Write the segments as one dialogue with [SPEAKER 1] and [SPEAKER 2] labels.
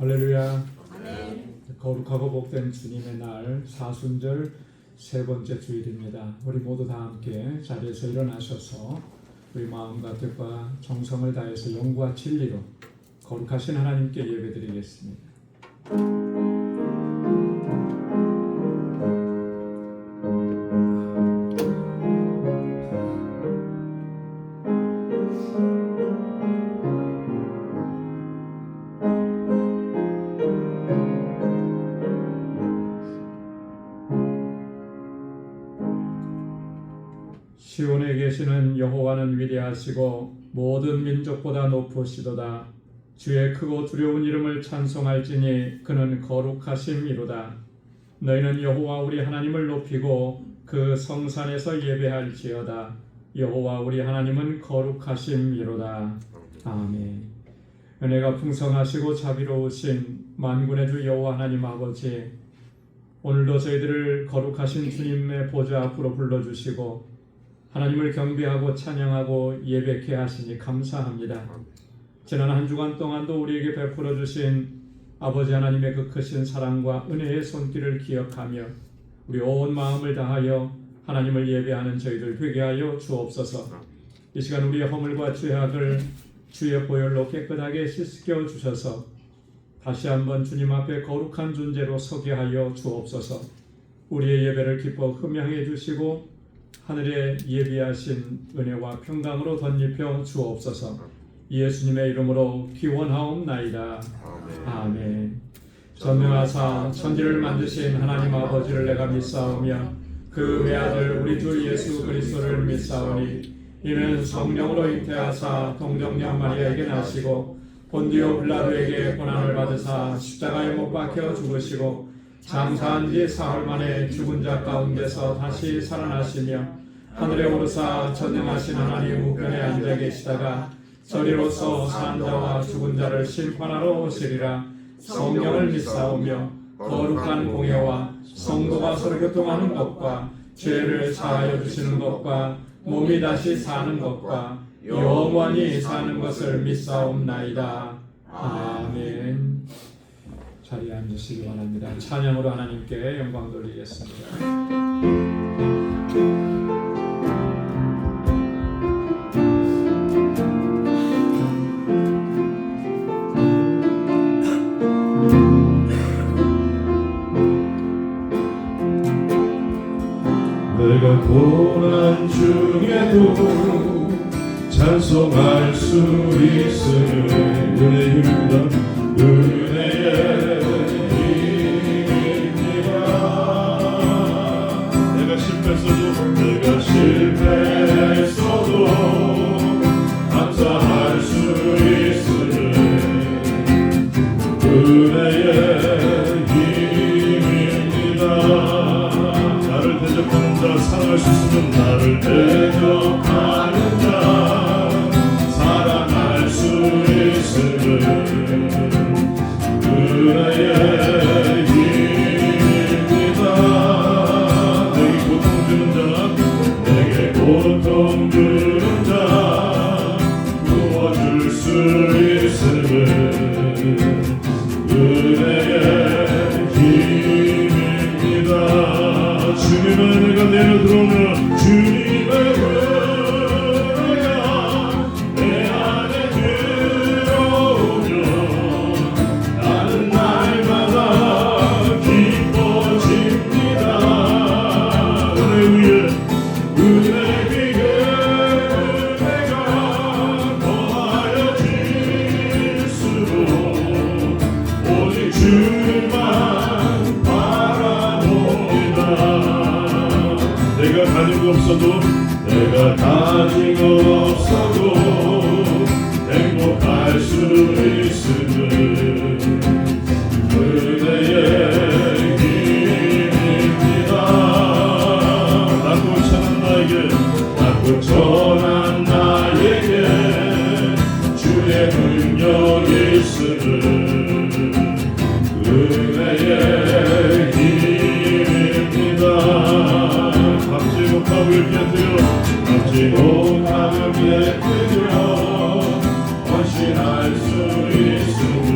[SPEAKER 1] 할렐루야. 거룩하고 복된 주님의 날 사순절 세 번째 주일입니다. 우리 모두 다 함께 자리에서 일어나셔서 우리 마음과 뜻과 정성을 다해서 영과 진리로 거룩하신 하나님께 예배드리겠습니다. 시온에 계시는 여호와는 위대하시고 모든 민족보다 높으시도다. 주의 크고 두려운 이름을 찬송할지니 그는 거룩하심이로다. 너희는 여호와 우리 하나님을 높이고 그 성산에서 예배할지어다. 여호와 우리 하나님은 거룩하심이로다. 아멘. 은혜가 풍성하시고 자비로우신 만군의 주 여호와 하나님 아버지, 오늘도 저희들을 거룩하신 주님의 보좌 앞으로 불러주시고 하나님을 경배하고 찬양하고 예배케 하시니 감사합니다. 지난 한 주간 동안도 우리에게 베풀어 주신 아버지 하나님의 그 크신 사랑과 은혜의 손길을 기억하며 우리 온 마음을 다하여 하나님을 예배하는 저희들 되게 하여 주옵소서. 이 시간 우리의 허물과 죄악을 주의 보혈로 깨끗하게 씻겨 주셔서 다시 한번 주님 앞에 거룩한 존재로 서게 하여 주옵소서. 우리의 예배를 기뻐 흠양해 주시고 하늘에 예비하신 은혜와 평강으로 덧입혀 주옵소서. 예수님의 이름으로 기원하옵나이다. 아멘. 전능하사 천지를 만드신 하나님 아버지를 내가 믿사오며 그 외아들 우리 주 예수 그리스도를 믿사오니 이는 성령으로 잉태하사 동정녀 마리아에게 나시고 본디오 빌라도에게 고난을 받으사 십자가에 못 박혀 죽으시고 장사한 지 사흘 만에 죽은 자 가운데서 다시 살아나시며 하늘에 오르사 전능하신 하나님 우편에 앉아 계시다가 저리로서 산 자와 죽은 자를 심판하러 오시리라. 성령을 믿사오며 거룩한 공예와 성도가 서로 교통하는 것과 죄를 사하여 주시는 것과 몸이 다시 사는 것과 영원히 사는 것을 믿사옵나이다. 아멘. 자리에 앉으시기 바랍니다. 찬양으로 하나님께 영광 돌리겠습니다.
[SPEAKER 2] 내가 고난 중에도 찬송할 수 있으니 은혜의 힘입니다. 은혜의 힘입니다. 내가 실패했어도 감사할 수 있으니 은혜의 힘입니다. 나를 대적하는 자 사랑할 수 있으면 나를 대적하는 자 사랑할 수 있으면 은혜의 힘입니다. 내게 고통 주는 자 내게 고통 주는 자 구워줄 수 있으면 은혜의 힘입니다. 주님의 은혜가 내려 들어오면 주님의 은혜가 내 안에 들어오면 나는 날마다 기뻐집니다. 은혜 위에 은혜 위에 은혜가 더하여질수록 오직 주님만 내가 가진 거 없어도 행복할 수 있으면 은혜의 힘입니다. 낮고 천한 나에게 주의 능력이 있으면 은혜의 힘입니다. 갚지 못하고 이렇게 드려 갚지 못하고 이렇게 드려 헌신할 수 있음을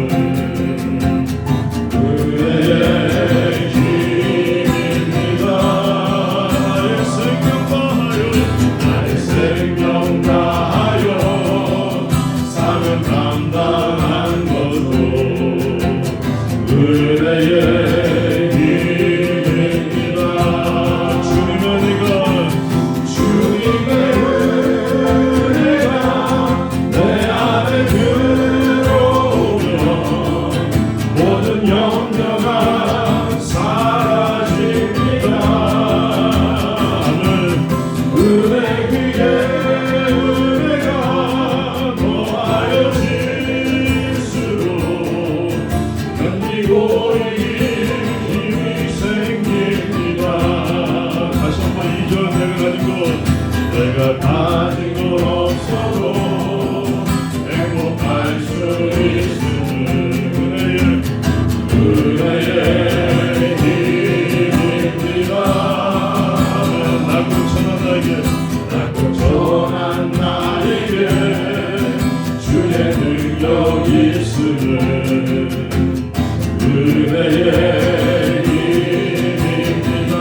[SPEAKER 2] 주의 능력 있음을 은혜의 힘입니다.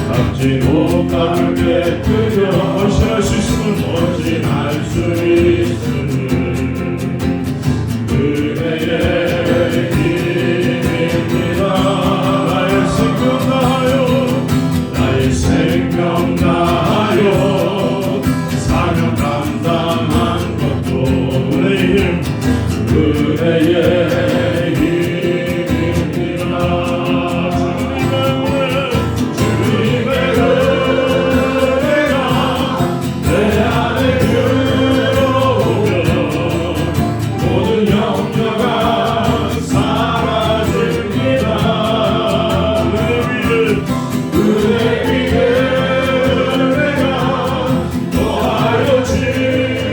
[SPEAKER 2] 값지고 가게 그려 헌신할 수 있음을 헌신할 수 있음을 은혜의 힘입니다. 나의 생명 다하여 나의 생명 다하여 사명 감당한 것도 은혜의 힘 은혜의 힘입니다. 주님의 은혜가 내 안에 들어오면 모든 염려가 사라집니다. 은혜 위에 은혜가 더하여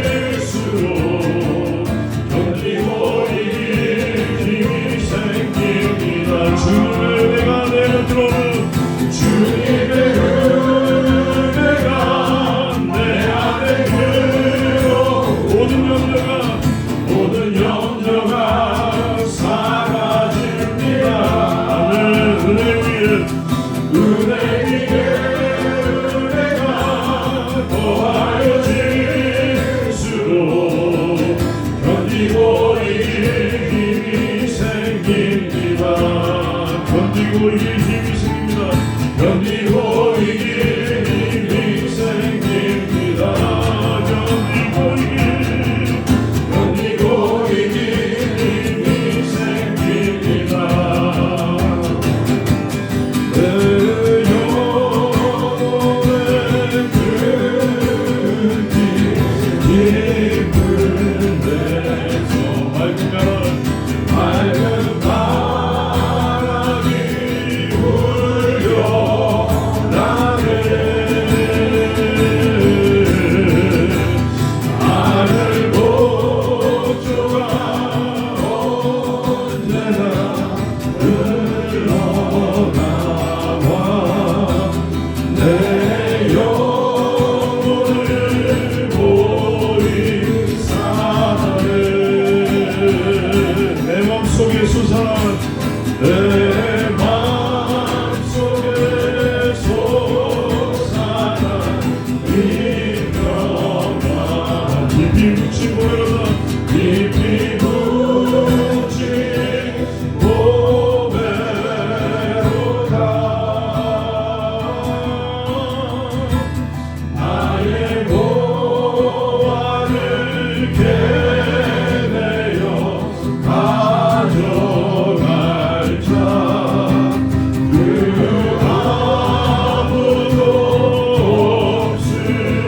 [SPEAKER 2] 질수록 견디고 이길 힘이 생깁니다. 주님의 은혜가 내게 들어오면 주님의 은혜가 내 안에 들어 모든 염려가 사라집니다. 아멘. 은혜 위에 은혜가 더하여 질수록 견디고 이길 힘이 생깁니다. 견디고 이길 힘이 생깁니다. 견디고 이길 힘이 생깁니다. 견디고 이길 힘이 생깁니다. 내 영혼의 깊은 데서 맑은 바람이 울려나네. 하늘 보조가 언제나 흘러나와 내 영혼을 보이사네. 내 맘속에 솟아난 내 맘속에 솟아난 이명만 깊이 묻힌 고백으로다 깊이 묻힌 고백으로다 나의 고아를 캐내어 가져갈 자 그 아무도 없으리.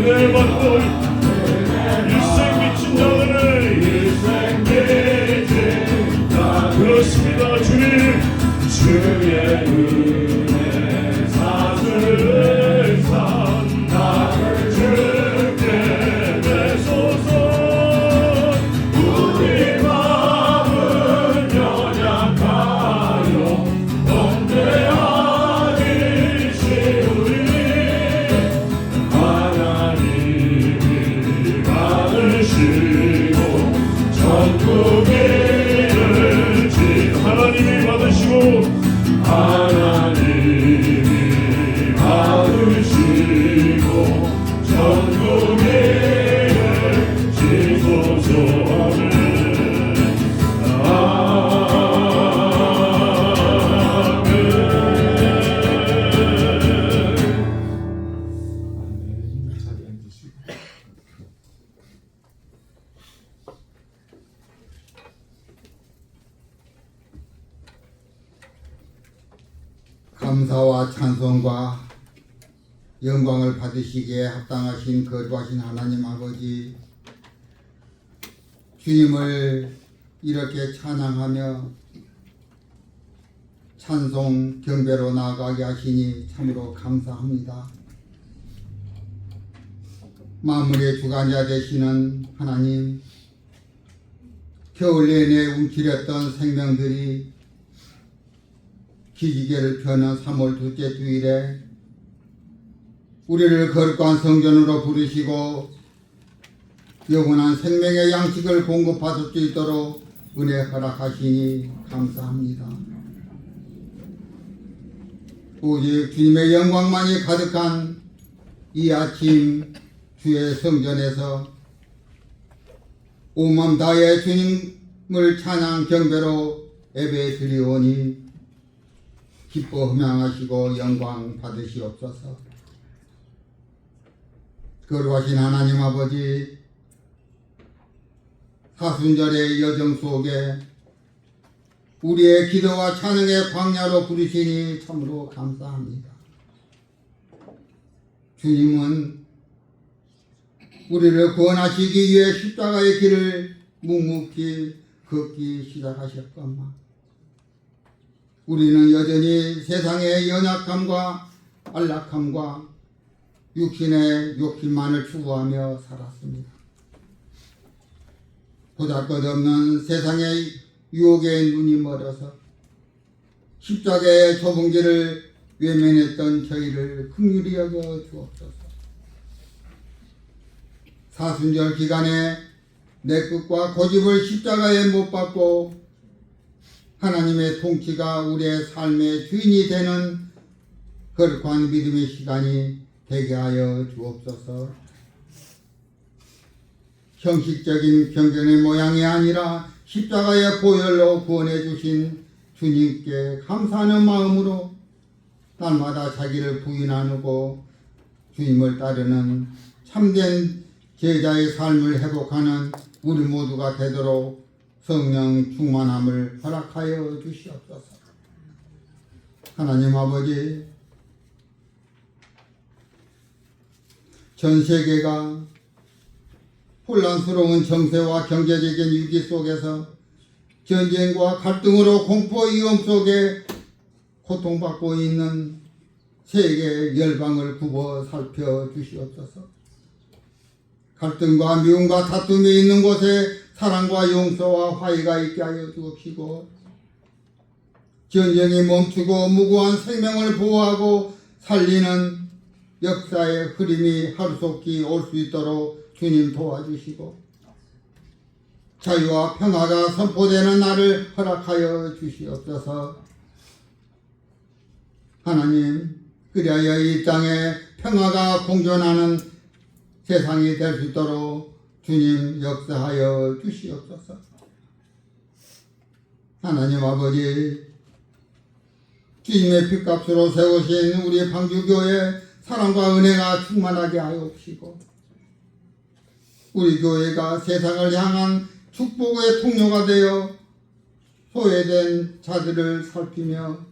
[SPEAKER 2] 은혜 받고 일생 미친 자들을 일생 미친 자 그렇습니다. 주님 주의 은혜 사슬을 산 나를 주께 내소서. 우리 마음은 연약하여 범죄하기 쉬우니 하나님이 받으시고 하나님이 받으시고 전국에 지소서.
[SPEAKER 3] 감사와 찬송과 영광을 받으시기에 합당하신 거룩하신 하나님 아버지, 주님을 이렇게 찬양하며 찬송 경배로 나아가게 하시니 참으로 감사합니다. 만물의 주관자 되시는 하나님, 겨울 내내 움츠렸던 생명들이 기지개를 펴는 3월 둘째 주일에 우리를 거룩한 성전으로 부르시고 영원한 생명의 양식을 공급받을 수 있도록 은혜 허락하시니 감사합니다. 오직 주님의 영광만이 가득한 이 아침 주의 성전에서 온마음 다해 주님을 찬양 경배로 예배 드리오니 기뻐 흠양하시고 영광 받으시옵소서. 거룩하신 하나님 아버지, 사순절의 여정 속에 우리의 기도와 찬양의 광야로 부르시니 참으로 감사합니다. 주님은 우리를 구원하시기 위해 십자가의 길을 묵묵히 걷기 시작하셨건만 우리는 여전히 세상의 연약함과 안락함과 육신의 욕심만을 추구하며 살았습니다. 보잘것없는 세상의 유혹에 눈이 멀어서 십자가의 좁은 길을 외면했던 저희를 긍휼히 여겨 주옵소서. 사순절 기간에 내 끝과 고집을 십자가에 못 박고 하나님의 통치가 우리의 삶의 주인이 되는 거룩한 믿음의 시간이 되게 하여 주옵소서. 형식적인 경전의 모양이 아니라 십자가의 보혈로 구원해 주신 주님께 감사하는 마음으로 날마다 자기를 부인하고 주님을 따르는 참된 제자의 삶을 회복하는 우리 모두가 되도록 성령 충만함을 허락하여 주시옵소서. 하나님 아버지, 전 세계가 혼란스러운 정세와 경제적인 위기 속에서 전쟁과 갈등으로 공포 위험 속에 고통받고 있는 세계 열방을 굽어 살펴 주시옵소서. 갈등과 미움과 다툼이 있는 곳에 사랑과 용서와 화해가 있게 하여 주옵시고, 전쟁이 멈추고 무고한 생명을 보호하고 살리는 역사의 흐름이 하루속히 올 수 있도록 주님 도와주시고, 자유와 평화가 선포되는 날을 허락하여 주시옵소서. 하나님, 그리하여 이 땅에 평화가 공존하는 세상이 될 수 있도록 주님 역사하여 주시옵소서. 하나님 아버지, 주님의 핏값으로 세우신 우리 방주교회 사랑과 은혜가 충만하게 하여 주시고, 우리 교회가 세상을 향한 축복의 통로가 되어 소외된 자들을 살피며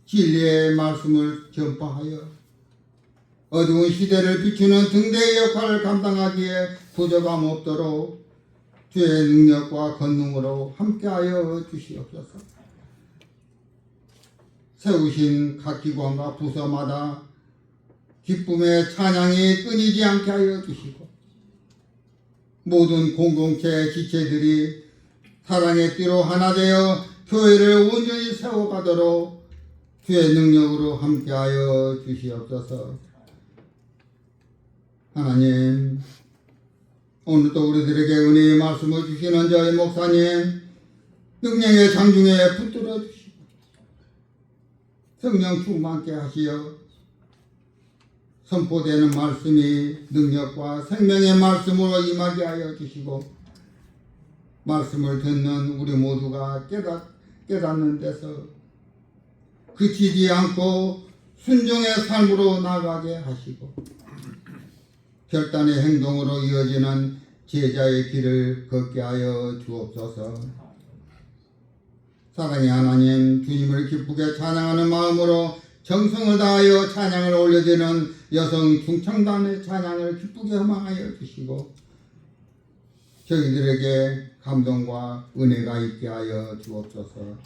[SPEAKER 3] 진리의 말씀을 전파하여 어두운 시대를 비추는 등대의 역할을 감당하기에 부족함 없도록 주의 능력과 권능으로 함께하여 주시옵소서. 세우신 각 기관과 부서마다 기쁨의 찬양이 끊이지 않게 하여 주시고, 모든 공동체 지체들이 사랑의 띠로 하나 되어 교회를 온전히 세워가도록 주의 능력으로 함께하여 주시옵소서. 하나님, 오늘도 우리들에게 은혜의 말씀을 주시는 저희 목사님 영령의 장중에 붙들어 주시고 성령 충만케 하시어 선포되는 말씀이 능력과 생명의 말씀으로 임하게 하여 주시고, 말씀을 듣는 우리 모두가 깨닫는 데서 그치지 않고 순종의 삶으로 나가게 하시고, 결단의 행동으로 이어지는 제자의 길을 걷게 하여 주옵소서. 사랑의 하나님, 주님을 기쁘게 찬양하는 마음으로 정성을 다하여 찬양을 올려드리는 여성 중창단의 찬양을 기쁘게 허망하여 주시고, 저희들에게 감동과 은혜가 있게 하여 주옵소서.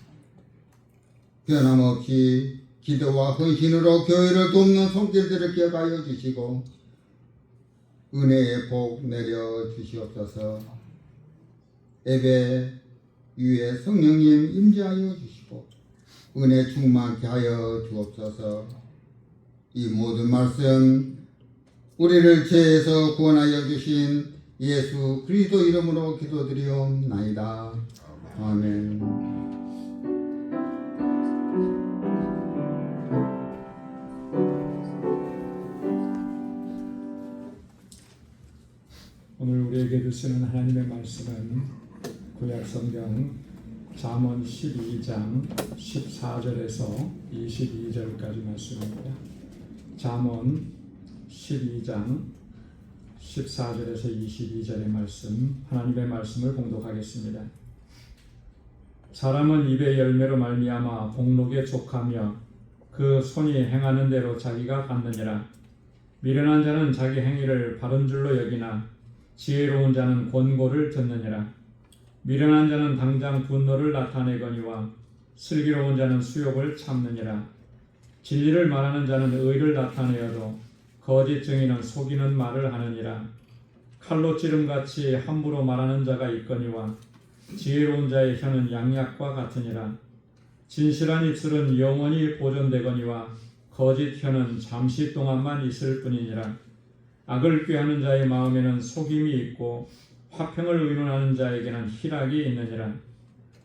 [SPEAKER 3] 변함없이 기도와 헌신으로 교회를 돕는 손길들을 기억하여 주시고, 은혜의 복 내려 주시옵소서. 예배 위에 성령님 임재하여 주시고 은혜 충만케 하여 주옵소서. 이 모든 말씀 우리를 죄에서 구원하여 주신 예수 그리스도 이름으로 기도드리옵나이다. 아멘.
[SPEAKER 1] 오늘 우리에게 주시는 하나님의 말씀은 구약성경 잠언 12장 14절에서 22절까지 말씀입니다. 잠언 12장 14절에서 22절의 말씀, 하나님의 말씀을 봉독하겠습니다. 사람은 입의 열매로 말미암아 복록에 족하며 그 손이 행하는 대로 자기가 갖느니라. 미련한 자는 자기 행위를 바른 줄로 여기나 지혜로운 자는 권고를 듣느니라. 미련한 자는 당장 분노를 나타내거니와 슬기로운 자는 수욕을 참느니라. 진리를 말하는 자는 의를 나타내어도 거짓 증인은 속이는 말을 하느니라. 칼로 찌름같이 함부로 말하는 자가 있거니와 지혜로운 자의 혀는 양약과 같으니라. 진실한 입술은 영원히 보존되거니와 거짓 혀는 잠시 동안만 있을 뿐이니라. 악을 꾀하는 자의 마음에는 속임이 있고 화평을 의논하는 자에게는 희락이 있느니라.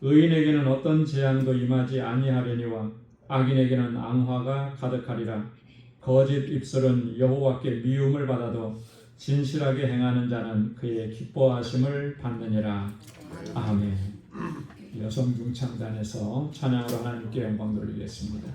[SPEAKER 1] 의인에게는 어떤 재앙도 임하지 아니하려니와 악인에게는 앙화가 가득하리라. 거짓 입술은 여호와께 미움을 받아도 진실하게 행하는 자는 그의 기뻐하심을 받느니라. 아멘. 여성 중창단에서 찬양으로 하나님께 영광 돌리겠습니다.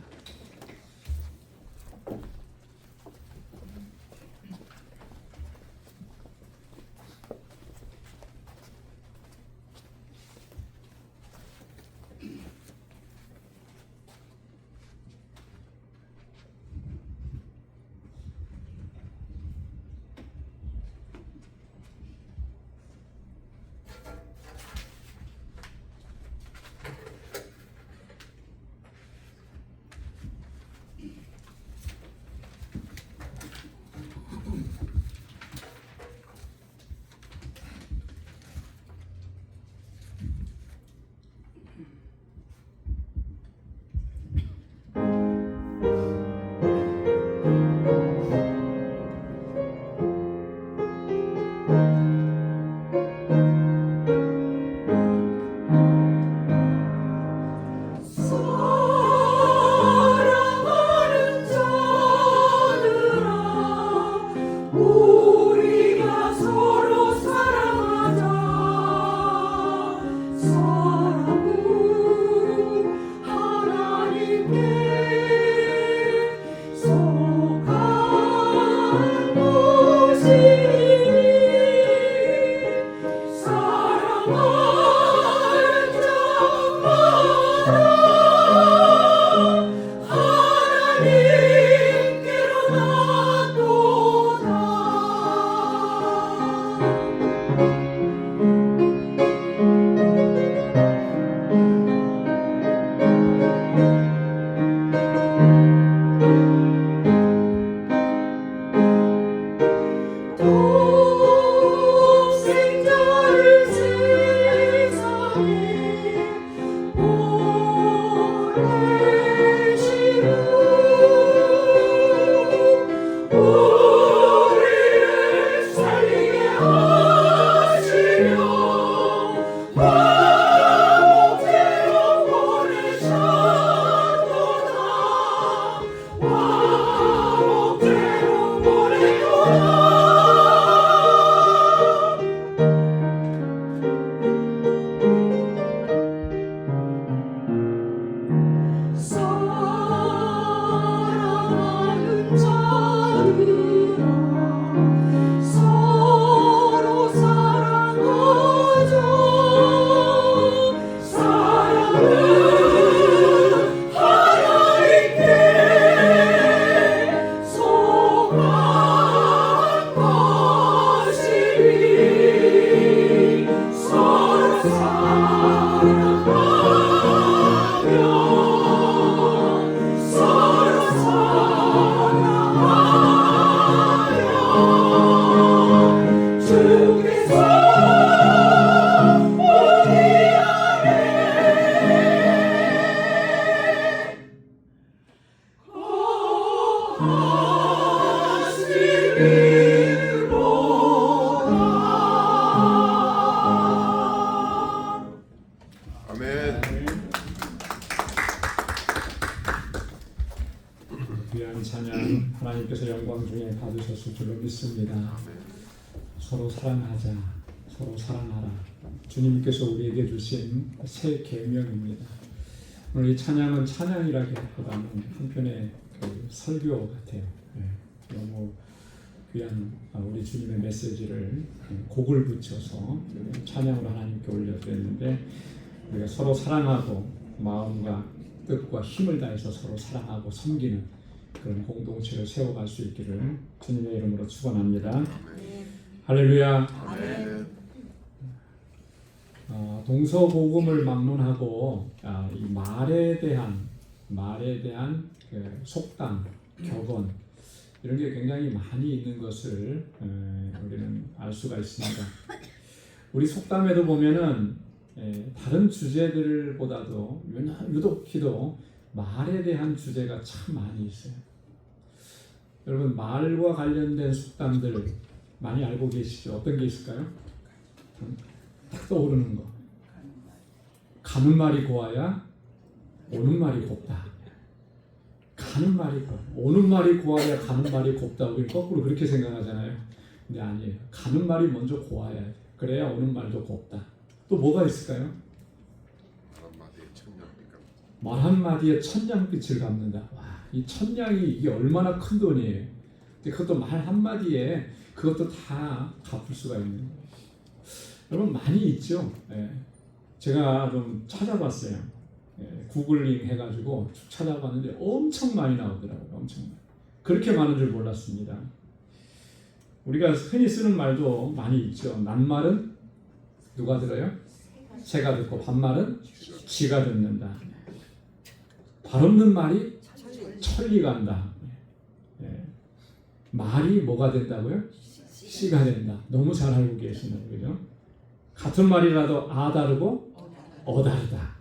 [SPEAKER 4] 아멘.
[SPEAKER 1] 귀한 찬양 하나님께서 영광 중에 받으셨을 줄로 믿습니다. 서로 사랑하자, 서로 사랑하라. 주님께서 우리에게 주신 새 계명입니다. 오늘 이 찬양은 찬양이라기보다는 한편의 그 설교 같아요. 너무 귀한 우리 주님의 메시지를 곡을 붙여서 찬양으로 하나님께 올려드렸는데, 우리가 서로 사랑하고 마음과 뜻과 힘을 다해서 서로 사랑하고 섬기는 그런 공동체를 세워갈 수 있기를 주님의 이름으로 축원합니다. 할렐루야. 동서고금을 막론하고 이 말에 대한 그 속담, 격언 이런 게 굉장히 많이 있는 것을 우리는 알 수가 있습니다. 우리 속담에도 보면은 다른 주제들보다도 유독히도 말에 대한 주제가 참 많이 있어요. 여러분 말과 관련된 속담들 많이 알고 계시죠? 어떤 게 있을까요? 딱 떠오르는 거. 가는 말이 고와야 오는 말이 곱다. 가는 말이 고 오는 말이 고와야 가는 말이 곱다. 우리 거꾸로 그렇게 생각하잖아요. 근데 아니에요. 가는 말이 먼저 고와야 돼. 그래야 오는 말도 곱다. 또 뭐가 있을까요? 말 한마디에 천냥빛을 갚는다. 와, 이 천냥이 이게 얼마나 큰 돈이에요. 근데 그것도 말 한마디에 그것도 다 갚을 수가 있는 거예요. 여러분 많이 있죠. 제가 좀 찾아봤어요. 구글링 해가지고 쭉 찾아봤는데 엄청 많이 나오더라고요. 엄청 많이. 그렇게 많은 줄 몰랐습니다. 우리가 흔히 쓰는 말도 많이 있죠. 낱말은 누가 들어요? 새가 듣고 반말은 쥐가 듣는다. 발 없는 말이 천리가 간다. 말이 뭐가 된다고요? 씨가 된다. 너무 잘 알고 계시네요. 그죠? 같은 말이라도 아 다르고 어 다르다.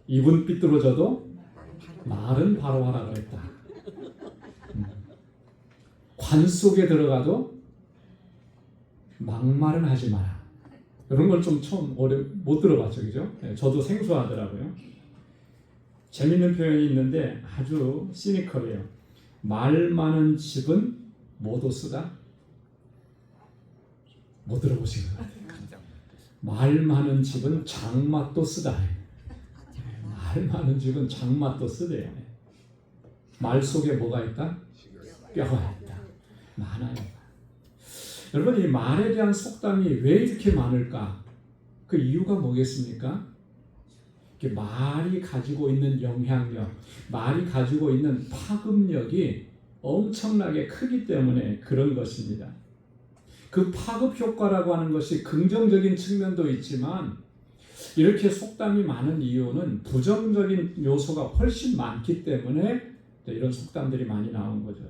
[SPEAKER 1] 입은 삐뚤어져도 말은 바로 하라 그랬다. 관 속에 들어가도 막말은 하지 마라. 이런 걸 좀 처음 못 들어봤죠, 그죠? 저도 생소하더라고요. 재밌는 표현이 있는데 아주 시니컬해요. 말 많은 집은 뭐도 쓰다? 못 들어보신 것 같아요. 말 많은 집은 장맛도 쓰다. 말 많은 집은 장맛도 쓰대요. 말 속에 뭐가 있다? 뼈가 있다. 많아요. 여러분 이 말에 대한 속담이 왜 이렇게 많을까? 그 이유가 뭐겠습니까? 말이 가지고 있는 영향력, 말이 가지고 있는 파급력이 엄청나게 크기 때문에 그런 것입니다. 그 파급 효과라고 하는 것이 긍정적인 측면도 있지만 이렇게 속담이 많은 이유는 부정적인 요소가 훨씬 많기 때문에 이런 속담들이 많이 나온 거죠.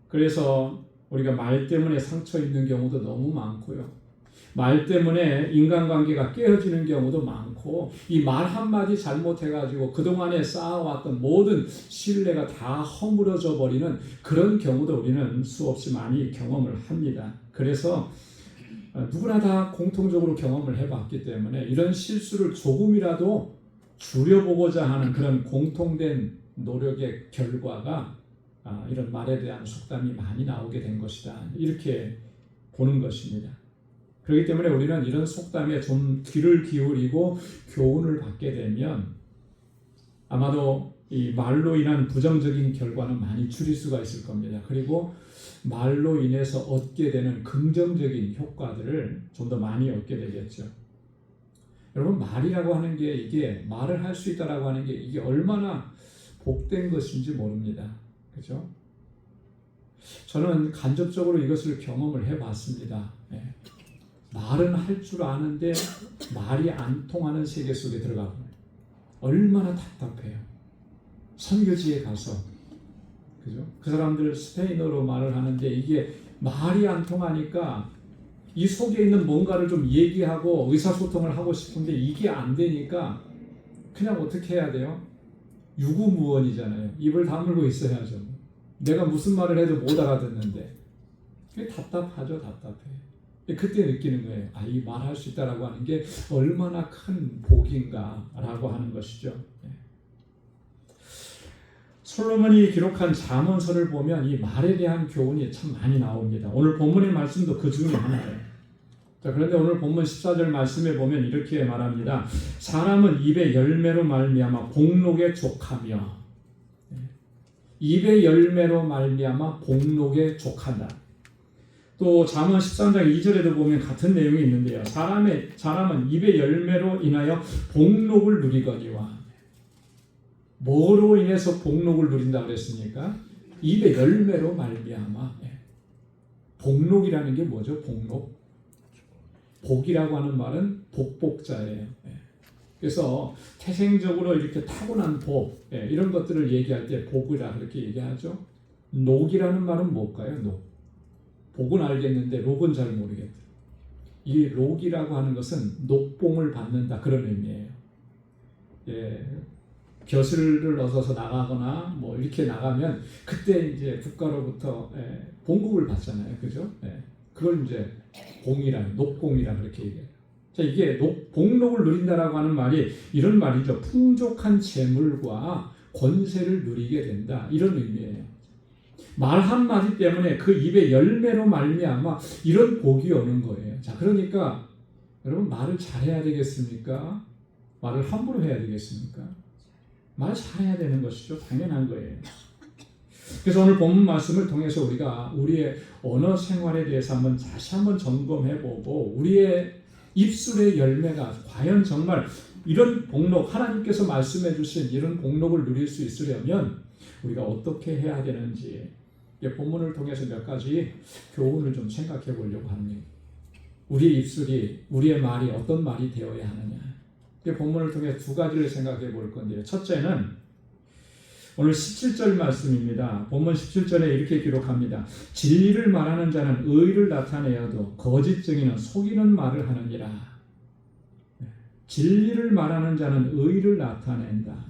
[SPEAKER 1] 그래서 우리가 말 때문에 상처 입는 경우도 너무 많고요. 말 때문에 인간관계가 깨어지는 경우도 많고 이 말 한마디 잘못해가지고 그동안에 쌓아왔던 모든 신뢰가 다 허물어져 버리는 그런 경우도 우리는 수없이 많이 경험을 합니다. 그래서 누구나 다 공통적으로 경험을 해봤기 때문에 이런 실수를 조금이라도 줄여보고자 하는 그런 공통된 노력의 결과가 이런 말에 대한 속담이 많이 나오게 된 것이다. 이렇게 보는 것입니다. 그렇기 때문에 우리는 이런 속담에 좀 귀를 기울이고 교훈을 받게 되면 아마도 이 말로 인한 부정적인 결과는 많이 줄일 수가 있을 겁니다. 그리고 말로 인해서 얻게 되는 긍정적인 효과들을 좀 더 많이 얻게 되겠죠. 여러분 말이라고 하는 게 이게 말을 할 수 있다라고 하는 게 이게 얼마나 복된 것인지 모릅니다. 그렇죠? 저는 간접적으로 이것을 경험을 해봤습니다. 말은 할 줄 아는데 말이 안 통하는 세계 속에 들어가 보면 얼마나 답답해요. 선교지에 가서 그죠? 그 사람들 스페인어로 말을 하는데 이게 말이 안 통하니까 이 속에 있는 뭔가를 좀 얘기하고 의사소통을 하고 싶은데 이게 안 되니까 그냥 어떻게 해야 돼요? 유구무원이잖아요. 입을 다물고 있어야죠. 내가 무슨 말을 해도 못 알아듣는데 그게 답답하죠. 답답해. 그때 느끼는 거예요. 이 말할 수 있다라고 하는 게 얼마나 큰 복인가라고 하는 것이죠. 솔로몬이 기록한 잠언서를 보면 이 말에 대한 교훈이 참 많이 나옵니다. 오늘 본문의 말씀도 그 중에 하나예요. 자, 그런데 오늘 본문 14절 말씀에 보면 이렇게 말합니다. 사람은 입의 열매로 말미암아 복록에 족하며 입의 열매로 말미암아 복록에 족한다. 또 잠언 13장 2절에도 보면 같은 내용이 있는데요. 사람은 입의 열매로 인하여 복록을 누리거니와. 뭐로 인해서 복록을 누린다고 그랬습니까? 입의 열매로 말미암아. 복록이라는 게 뭐죠? 복록. 복이라고 하는 말은 복복자예요. 그래서 태생적으로 이렇게 타고난 복, 이런 것들을 얘기할 때 복이라 그렇게 얘기하죠. 녹이라는 말은 뭘까요? 녹. 복은 알겠는데 녹은 잘 모르겠다. 이 녹이라고 하는 것은 녹봉을 받는다, 그런 의미예요. 벼슬을 얻어서 나가거나 뭐 이렇게 나가면 그때 이제 국가로부터 봉급을 받잖아요, 그죠? 그걸 이제 봉이라, 녹봉이라 그렇게 얘기해요. 자, 이게 복록을 누린다라고 하는 말이 이런 말이죠. 풍족한 재물과 권세를 누리게 된다, 이런 의미예요. 말 한마디 때문에 그 입의 열매로 말미암아 이런 복이 오는 거예요. 자, 그러니까 여러분, 말을 잘해야 되겠습니까? 말을 함부로 해야 되겠습니까? 말 잘해야 되는 것이죠. 당연한 거예요. 그래서 오늘 본문 말씀을 통해서 우리가 우리의 언어 생활에 대해서 다시 한번 점검해보고, 우리의 입술의 열매가 과연 정말 이런 복록, 하나님께서 말씀해 주신 이런 복록을 누릴 수 있으려면 우리가 어떻게 해야 되는지, 본문을 통해서 몇 가지 교훈을 좀 생각해 보려고 합니다. 우리의 입술이, 우리의 말이 어떤 말이 되어야 하느냐. 본문을 통해 두 가지를 생각해 볼 건데요. 첫째는 오늘 17절 말씀입니다. 본문 17절에 이렇게 기록합니다. 진리를 말하는 자는 의를 나타내어도 거짓 증인은 속이는 말을 하느니라. 진리를 말하는 자는 의를 나타낸다.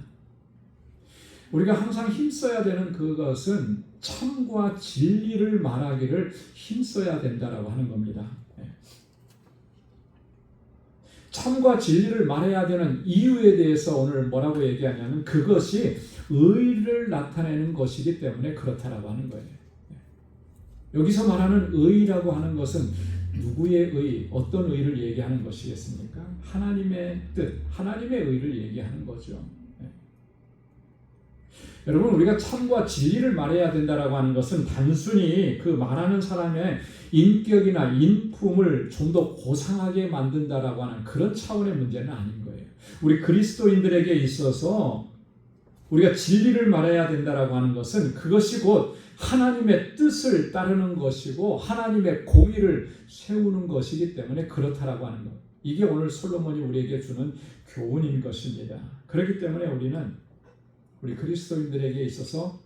[SPEAKER 1] 우리가 항상 힘써야 되는 그것은 참과 진리를 말하기를 힘써야 된다라고 하는 겁니다. 참과 진리를 말해야 되는 이유에 대해서 오늘 뭐라고 얘기하냐면 그것이 의를 나타내는 것이기 때문에 그렇다라고 하는 거예요. 여기서 말하는 의라고 하는 것은 누구의 의, 어떤 의를 얘기하는 것이겠습니까? 하나님의 뜻, 하나님의 의를 얘기하는 거죠. 여러분, 우리가 참과 진리를 말해야 된다라고 하는 것은 단순히 그 말하는 사람의 인격이나 인품을 좀 더 고상하게 만든다라고 하는 그런 차원의 문제는 아닌 거예요. 우리 그리스도인들에게 있어서 우리가 진리를 말해야 된다라고 하는 것은 그것이 곧 하나님의 뜻을 따르는 것이고 하나님의 공의를 세우는 것이기 때문에 그렇다라고 하는 것. 이게 오늘 솔로몬이 우리에게 주는 교훈인 것입니다. 그렇기 때문에 우리 그리스도인들에게 있어서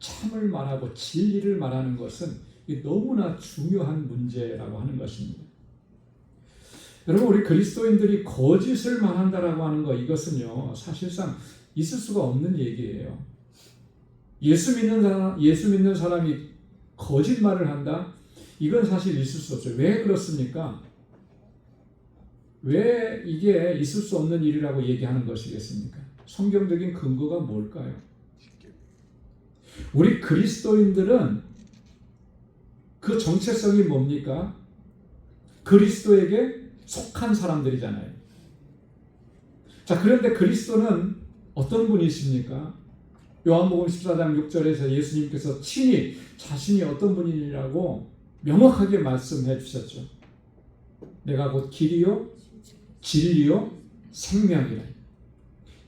[SPEAKER 1] 참을 말하고 진리를 말하는 것은 너무나 중요한 문제라고 하는 것입니다. 여러분, 우리 그리스도인들이 거짓을 말한다라고 하는 것, 이것은요 사실상 있을 수가 없는 얘기예요. 예수 믿는 사람이 거짓말을 한다? 이건 사실 있을 수 없어요. 왜 그렇습니까? 왜 이게 있을 수 없는 일이라고 얘기하는 것이겠습니까? 성경적인 근거가 뭘까요? 우리 그리스도인들은 그 정체성이 뭡니까? 그리스도에게 속한 사람들이잖아요. 자, 그런데 그리스도는 어떤 분이십니까? 요한복음 14장 6절에서 예수님께서 친히 자신이 어떤 분이라고 명확하게 말씀해 주셨죠. 내가 곧 길이요 진리요 생명이라.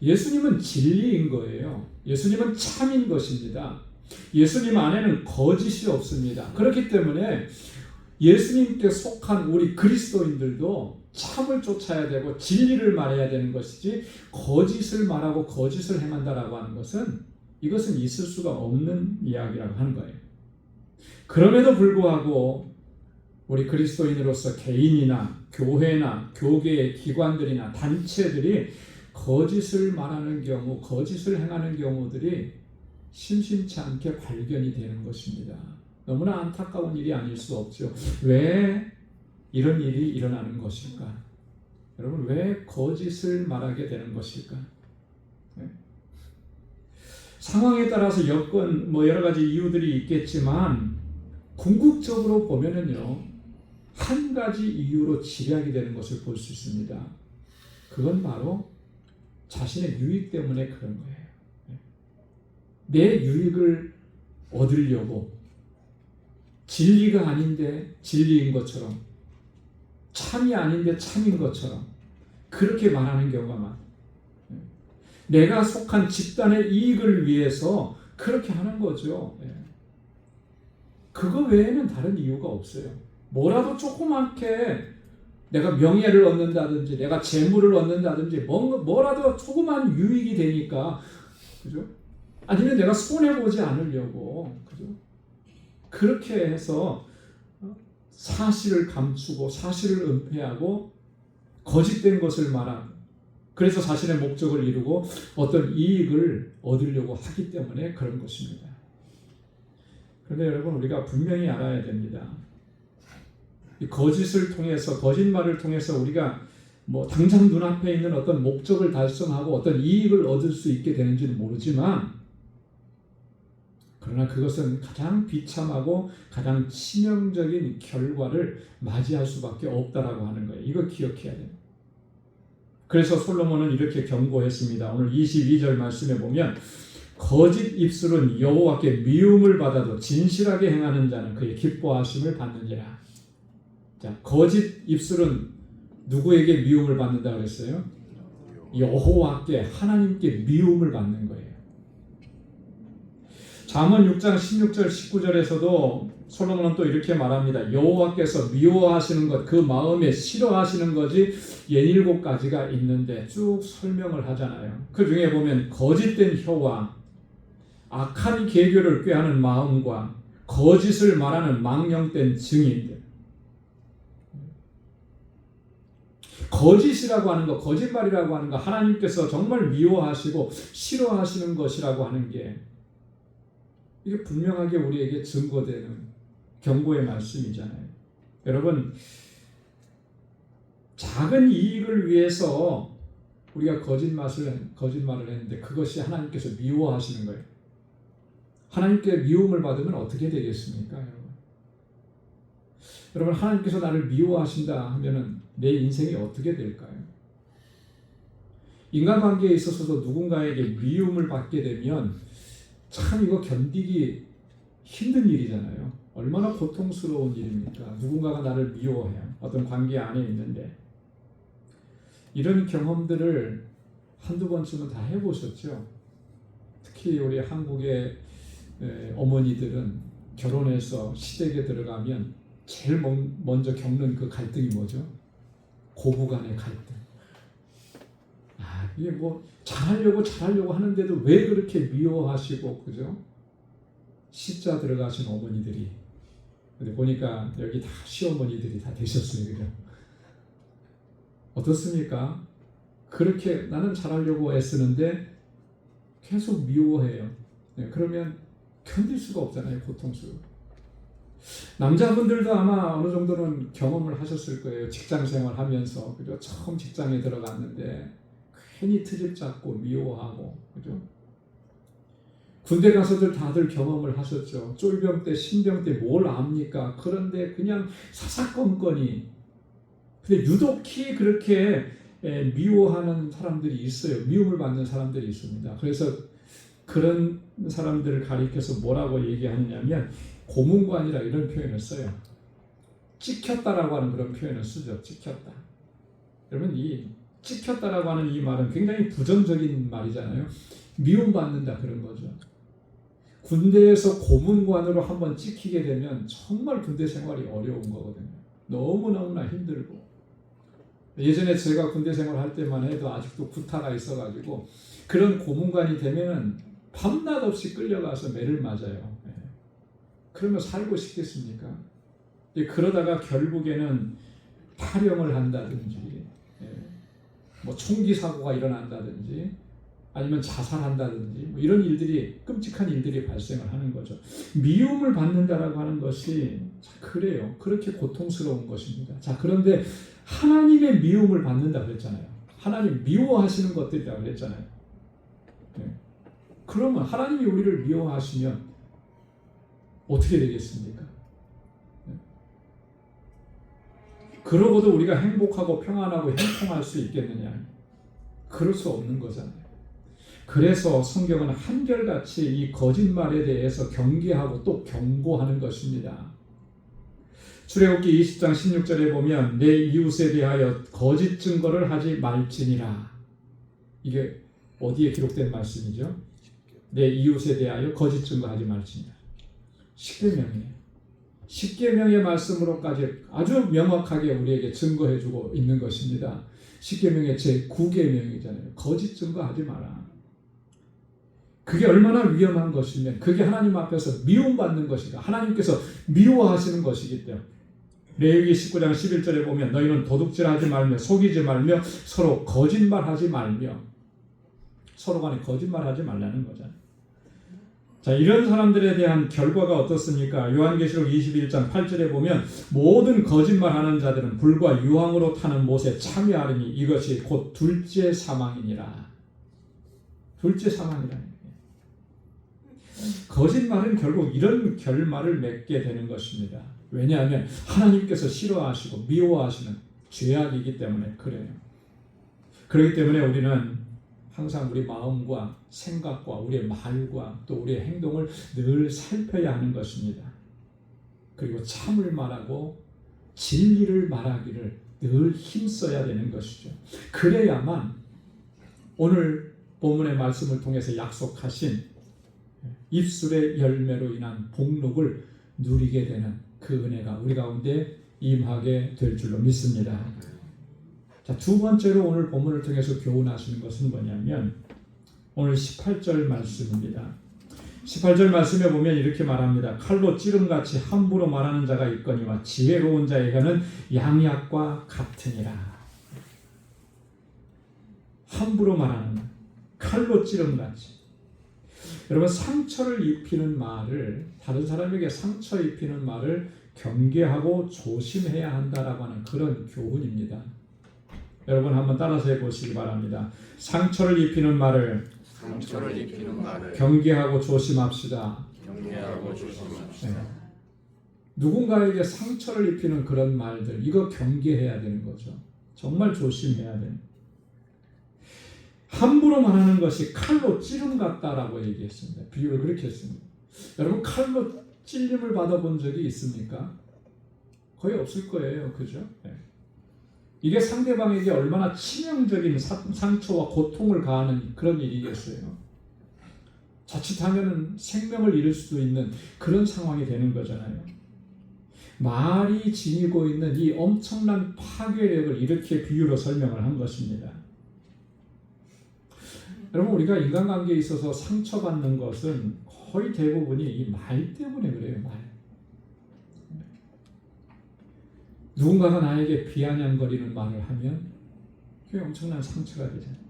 [SPEAKER 1] 예수님은 진리인 거예요. 예수님은 참인 것입니다. 예수님 안에는 거짓이 없습니다. 그렇기 때문에 예수님께 속한 우리 그리스도인들도 참을 쫓아야 되고 진리를 말해야 되는 것이지, 거짓을 말하고 거짓을 행한다라고 하는 것은 이것은 있을 수가 없는 이야기라고 하는 거예요. 그럼에도 불구하고 우리 그리스도인으로서 개인이나 교회나 교계의 기관들이나 단체들이 거짓을 말하는 경우, 거짓을 행하는 경우들이 심심치 않게 발견이 되는 것입니다. 너무나 안타까운 일이 아닐 수 없죠. 왜 이런 일이 일어나는 것일까? 여러분, 왜 거짓을 말하게 되는 것일까? 네? 상황에 따라서 여건 여러 가지 이유들이 있겠지만 궁극적으로 보면은요, 한 가지 이유로 집약이 되는 것을 볼 수 있습니다. 그건 바로 자신의 유익 때문에 그런 거예요. 내 유익을 얻으려고 진리가 아닌데 진리인 것처럼, 참이 아닌데 참인 것처럼 그렇게 말하는 경우가 많아요. 내가 속한 집단의 이익을 위해서 그렇게 하는 거죠. 그거 외에는 다른 이유가 없어요. 뭐라도 조그맣게 내가 명예를 얻는다든지 내가 재물을 얻는다든지 뭐라도 조그만 유익이 되니까, 그죠? 아니면 내가 손해보지 않으려고, 그죠? 그렇게 해서 사실을 감추고 사실을 은폐하고 거짓된 것을 말하고, 그래서 자신의 목적을 이루고 어떤 이익을 얻으려고 하기 때문에 그런 것입니다. 그런데 여러분, 우리가 분명히 알아야 됩니다. 이 거짓을 통해서, 거짓말을 통해서 우리가 뭐 당장 눈앞에 있는 어떤 목적을 달성하고 어떤 이익을 얻을 수 있게 되는지는 모르지만, 그러나 그것은 가장 비참하고 가장 치명적인 결과를 맞이할 수밖에 없다라고 하는 거예요. 이거 기억해야 돼요. 그래서 솔로몬은 이렇게 경고했습니다. 오늘 22절 말씀에 보면 거짓 입술은 여호와께 미움을 받아도 진실하게 행하는 자는 그의 기뻐하심을 받느니라. 자, 거짓 입술은 누구에게 미움을 받는다 그랬어요? 여호와께, 하나님께 미움을 받는 거예요. 잠언 6장 16절 19절에서도 솔로몬은 또 이렇게 말합니다. 여호와께서 미워하시는 것, 그 마음에 싫어하시는 것이 17가지가 있는데 쭉 설명을 하잖아요. 그 중에 보면 거짓된 혀와 악한 계교를 꾀하는 마음과 거짓을 말하는 망령된 증인들. 거짓이라고 하는 것, 거짓말이라고 하는 것, 하나님께서 정말 미워하시고 싫어하시는 것이라고 하는 게, 이게 분명하게 우리에게 증거되는 경고의 말씀이잖아요. 여러분, 작은 이익을 위해서 우리가 거짓말을 했는데 그것이 하나님께서 미워하시는 거예요. 하나님께 미움을 받으면 어떻게 되겠습니까, 여러분? 여러분, 하나님께서 나를 미워하신다 하면은 내 인생이 어떻게 될까요? 인간관계에 있어서도 누군가에게 미움을 받게 되면 참 이거 견디기 힘든 일이잖아요. 얼마나 고통스러운 일입니까? 누군가가 나를 미워해요. 어떤 관계 안에 있는데. 이런 경험들을 한두 번쯤은 다 해보셨죠? 특히 우리 한국의 어머니들은 결혼해서 시댁에 들어가면 제일 먼저 겪는 그 갈등이 뭐죠? 고부간의 갈등. 이게 뭐 잘하려고 하는데도 왜 그렇게 미워하시고, 그죠? 시자 들어가신 어머니들이, 근데 보니까 여기 다 시어머니들이 다 되셨어요, 그죠? 어떻습니까? 그렇게 나는 잘하려고 애쓰는데 계속 미워해요. 그러면 견딜 수가 없잖아요, 고통스러워. 남자분들도 아마 어느 정도는 경험을 하셨을 거예요. 직장 생활하면서, 그죠? 처음 직장에 들어갔는데 괜히 트집 잡고 미워하고, 그죠? 군대 가서들 다들 경험을 하셨죠. 쫄병 때, 신병 때 뭘 압니까? 그런데 그냥 사사건건이. 근데 유독히 그렇게 미워하는 사람들이 있어요. 미움을 받는 사람들이 있습니다. 그래서 그런 사람들을 가리켜서 뭐라고 얘기하느냐면 고문관이라 이런 표현을 써요. 찍혔다라고 하는 그런 표현을 쓰죠. 찍혔다. 여러분, 이 찍혔다라고 하는 이 말은 굉장히 부정적인 말이잖아요. 미움받는다 그런 거죠. 군대에서 고문관으로 한번 찍히게 되면 정말 군대 생활이 어려운 거거든요. 너무너무나 힘들고. 예전에 제가 군대 생활할 때만 해도 아직도 구타가 있어가지고 그런 고문관이 되면은 밤낮 없이 끌려가서 매를 맞아요. 그러면 살고 싶겠습니까? 그러다가 결국에는 탈영을 한다든지, 뭐 총기 사고가 일어난다든지, 아니면 자살한다든지, 뭐 이런 일들이, 끔찍한 일들이 발생을 하는 거죠. 미움을 받는다라고 하는 것이 그래요. 그렇게 고통스러운 것입니다. 자, 그런데 하나님의 미움을 받는다 그랬잖아요. 하나님 미워하시는 것들이라고 그랬잖아요. 그러면 하나님이 우리를 미워하시면 어떻게 되겠습니까? 그러고도 우리가 행복하고 평안하고 형통할 수 있겠느냐? 그럴 수 없는 거잖아요. 그래서 성경은 한결같이 이 거짓말에 대해서 경계하고 또 경고하는 것입니다. 출애굽기 20장 16절에 보면 내 이웃에 대하여 거짓 증거를 하지 말지니라. 이게 어디에 기록된 말씀이죠? 내 이웃에 대하여 거짓 증거하지 말지니라. 십계명이에요. 십계명의 말씀으로까지 아주 명확하게 우리에게 증거해주고 있는 것입니다. 십계명의 제9계명이잖아요. 거짓 증거하지 마라. 그게 얼마나 위험한 것이면 그게 하나님 앞에서 미움받는 것이다. 하나님께서 미워하시는 것이기 때문에 레위기 19장 11절에 보면 너희는 도둑질하지 말며 속이지 말며 서로 거짓말하지 말며 서로 간에 거짓말하지 말라는 거잖아요. 자, 이런 사람들에 대한 결과가 어떻습니까? 요한계시록 21장 8절에 보면 모든 거짓말하는 자들은 불과 유황으로 타는 못에 참여하리니 이것이 곧 둘째 사망이니라. 둘째 사망이라는 거예요. 거짓말은 결국 이런 결말을 맺게 되는 것입니다. 왜냐하면 하나님께서 싫어하시고 미워하시는 죄악이기 때문에 그래요. 그렇기 때문에 우리는 항상 우리 마음과 생각과 우리의 말과 또 우리의 행동을 늘 살펴야 하는 것입니다. 그리고 참을 말하고 진리를 말하기를 늘 힘써야 되는 것이죠. 그래야만 오늘 본문의 말씀을 통해서 약속하신 입술의 열매로 인한 복록을 누리게 되는 그 은혜가 우리 가운데 임하게 될 줄로 믿습니다. 자, 두 번째로 오늘 본문을 통해서 교훈하시는 것은 뭐냐면 오늘 18절 말씀입니다. 18절 말씀에 보면 이렇게 말합니다. 칼로 찌름같이 함부로 말하는 자가 있거니와 지혜로운 자의 혀는 양약과 같으니라. 함부로 말하는 칼로 찌름같이. 여러분, 상처를 입히는 말을, 다른 사람에게 상처 입히는 말을 경계하고 조심해야 한다라고 하는 그런 교훈입니다. 여러분 한번 따라서 해보시기 바랍니다. 상처를 입히는 말을 경계하고 조심합시다. 네. 누군가에게 상처를 입히는 그런 말들, 이거 경계해야 되는 거죠. 정말 조심해야 되는. 함부로 말하는 것이 칼로 찌름 같다라고 얘기했습니다. 비유를 그렇게 했습니다. 여러분, 칼로 찔림을 받아본 적이 있습니까? 거의 없을 거예요. 그죠? 네. 이게 상대방에게 얼마나 치명적인 상처와 고통을 가하는 그런 일이겠어요. 자칫하면 생명을 잃을 수도 있는 그런 상황이 되는 거잖아요. 말이 지니고 있는 이 엄청난 파괴력을 이렇게 비유로 설명을 한 것입니다. 여러분, 우리가 인간관계에 있어서 상처받는 것은 거의 대부분이 이 말 때문에 그래요. 말. 누군가가 나에게 비아냥거리는 말을 하면 그게 엄청난 상처가 되잖아요.